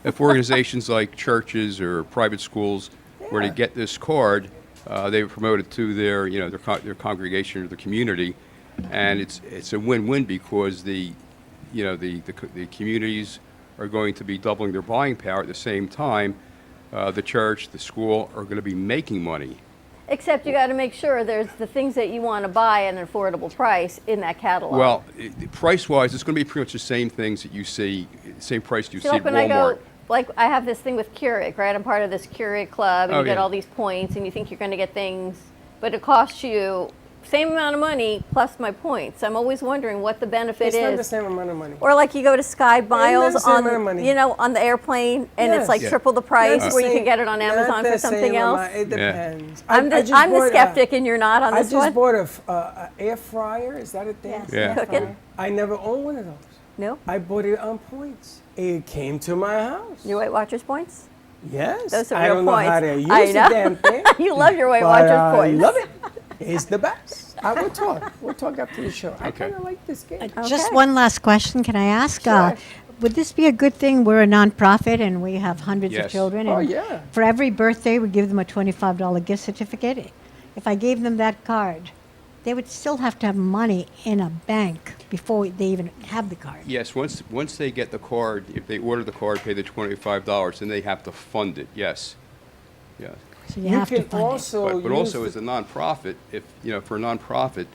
If organizations like churches or private schools were to get this card, they promote it to their congregation or the community, and it's a win-win because the communities are going to be doubling their buying power at the same time. The church, the school are going to be making money. Except you got to make sure there's the things that you want to buy at an affordable price in that catalog. Well, price-wise, it's going to be pretty much the same things that you see, same price you see like at when Walmart. I have this thing with Keurig, right? I'm part of this Keurig club, and you get yeah. all these points, and you think you're going to get things, but it costs you same amount of money plus my points. I'm always wondering what the benefit is. It's not the same amount of money. Or like you go to Sky Miles on the airplane, and it's like triple the price, where you can get it on Amazon for something else. It depends. I'm the skeptic, and you're not on this one. I just bought a air fryer. Is that a thing? Yes. Yeah. Cooking? I never owned one of those. No. I bought it on points. It came to my house. Your Weight Watchers points? Yes. Those are I real don't points. know how to use I the know. damn thing. You love your Weight Watchers points. I love it. It's the best. I will talk. We'll talk after the show. I kind of like this game. Just one last question, can I ask? Sure. Would this be a good thing? We're a nonprofit and we have hundreds of children. Oh, And yeah. for every birthday, we give them a $25 gift certificate. If I gave them that card, they would still have to have money in a bank before they even have the card. Yes, once they get the card, if they order the card, pay the $25, then they have to fund it. Yes. Yeah. So you have to fund also but also as a nonprofit, for a nonprofit,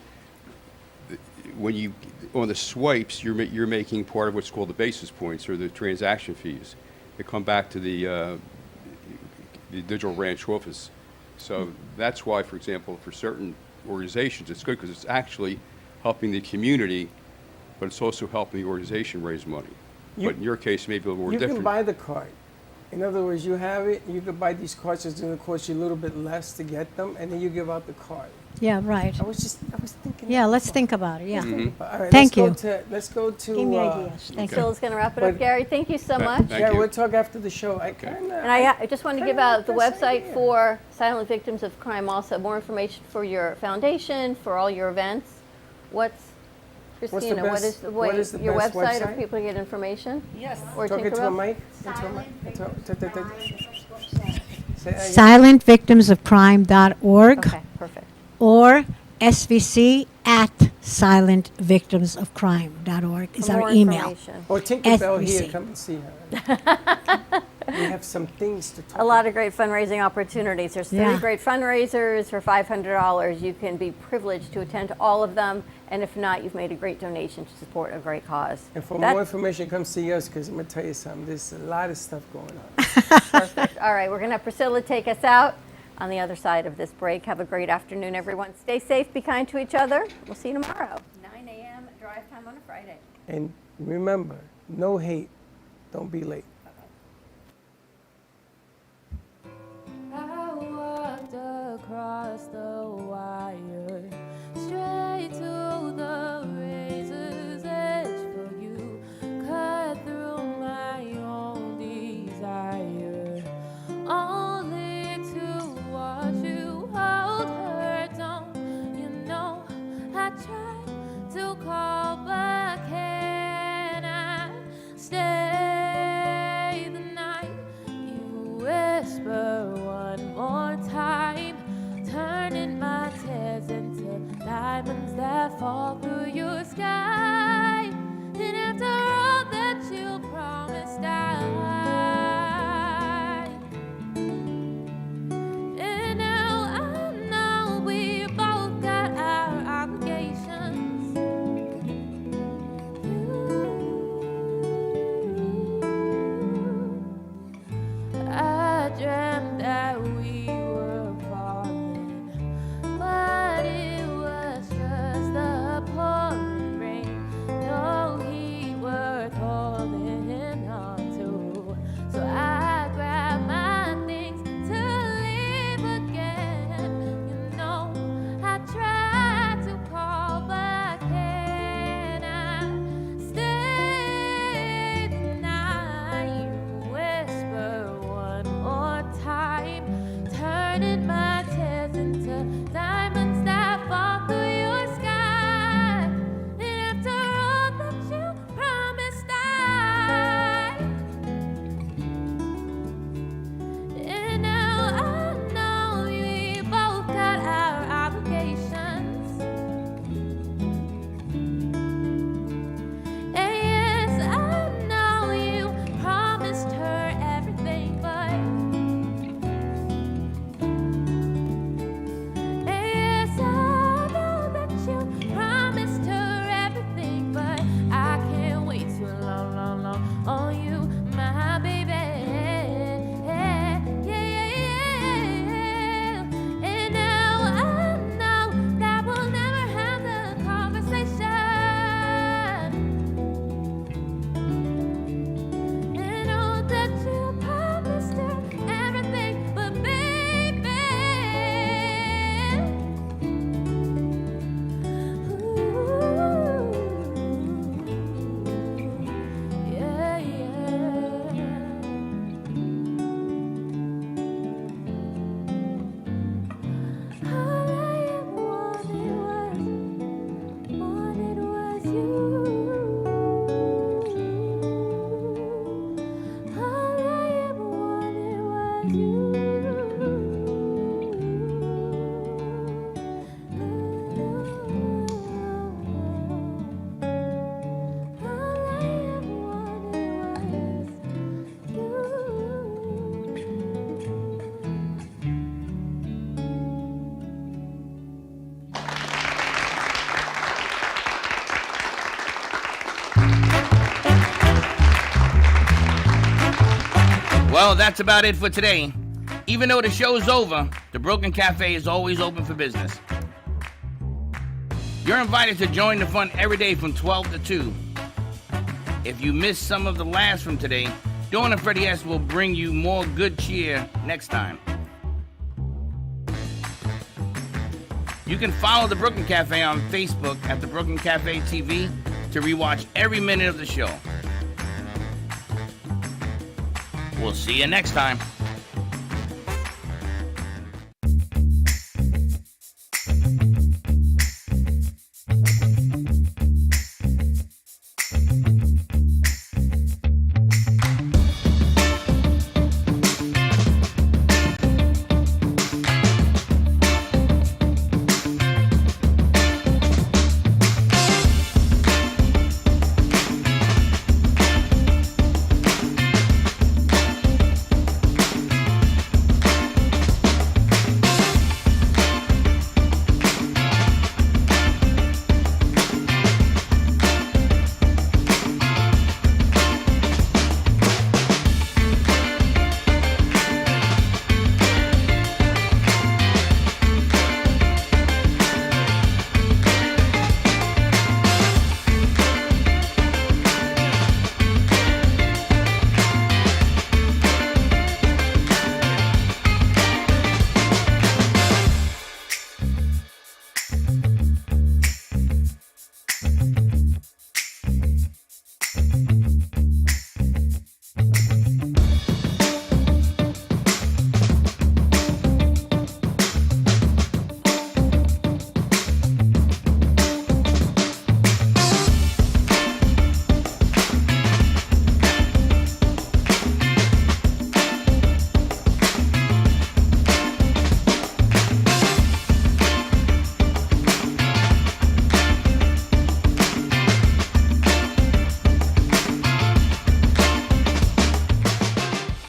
when you on the swipes, you're making part of what's called the basis points or the transaction fees. They come back to the digital branch office. So that's why, for example, for certain organizations, it's good because it's actually helping the community, but it's also helping the organization raise money. But in your case, maybe a little more different. You can buy the card. In other words, you have it, you could buy these cards, it's going to cost you a little bit less to get them, and then you give out the card. Yeah, right. I was thinking. Yeah, let's think about it, yeah. All right, Thank you. Let's go to. Give me ideas. Thank you. Phil's going to wrap it up. Gary, thank you so much. Yeah, we'll talk after the show. And I just want to give out the website for Silent Victims of Crime also. More information for your foundation, for all your events. Christina, what is your website if people get information? Yes. Or Talk into a Tinkerbell? mic. SilentVictimsOfCrime.org. Okay, perfect. or svc@silentvictimsofcrime.org is our email. Or Tinkerbell here, come and see her. We have some things to talk A lot of great fundraising opportunities. There's 3 Yeah. great fundraisers for $500. You can be privileged to attend to all of them, and if not, you've made a great donation to support a great cause. And for That- more information, come see us, because I'm going to tell you something. There's a lot of stuff going on. Perfect. All right, we're going to have Priscilla take us out on the other side of this break. Have a great afternoon, everyone. Stay safe, be kind to each other. We'll see you tomorrow, 9 a.m. drive time on a Friday. And remember, no hate. Don't be late. I walked across the wire, straight to the razor's edge for you, cut through my own desire, only to watch you hold her. Don't you know I tried to call, but can I stay the night? You whisper one more time, turning my tears into diamonds that fall through your sky. And after all that you promised, and now I know we both got our obligations. I dreamt that we were falling, but it was just the pouring rain. No heat worth holding on to. So I grabbed my things to leave again. You know, I tried to call, but can I stay the night? You whisper one more time, turning my tears into diamonds that fall through your sky. And after all that you promised, and now I know we both got our obligations. And yes, I know you promised her everything, but yes, I know that you promised her everything, but I can't wait too long, long, long on you, my baby. And now I know that we'll never have the conversation. And oh, that you promised her everything, but baby, yeah, all I ever wanted was you. All I ever wanted was you. Well, that's about it for today. Even though the show's over, the Broken Cafe is always open for business. You're invited to join the fun every day from 12 to 2. If you missed some of the laughs from today, Dawn and Freddie S. will bring you more good cheer next time. You can follow the Brooklyn Cafe on Facebook at the Brooklyn Cafe TV to rewatch every minute of the show. We'll see you next time.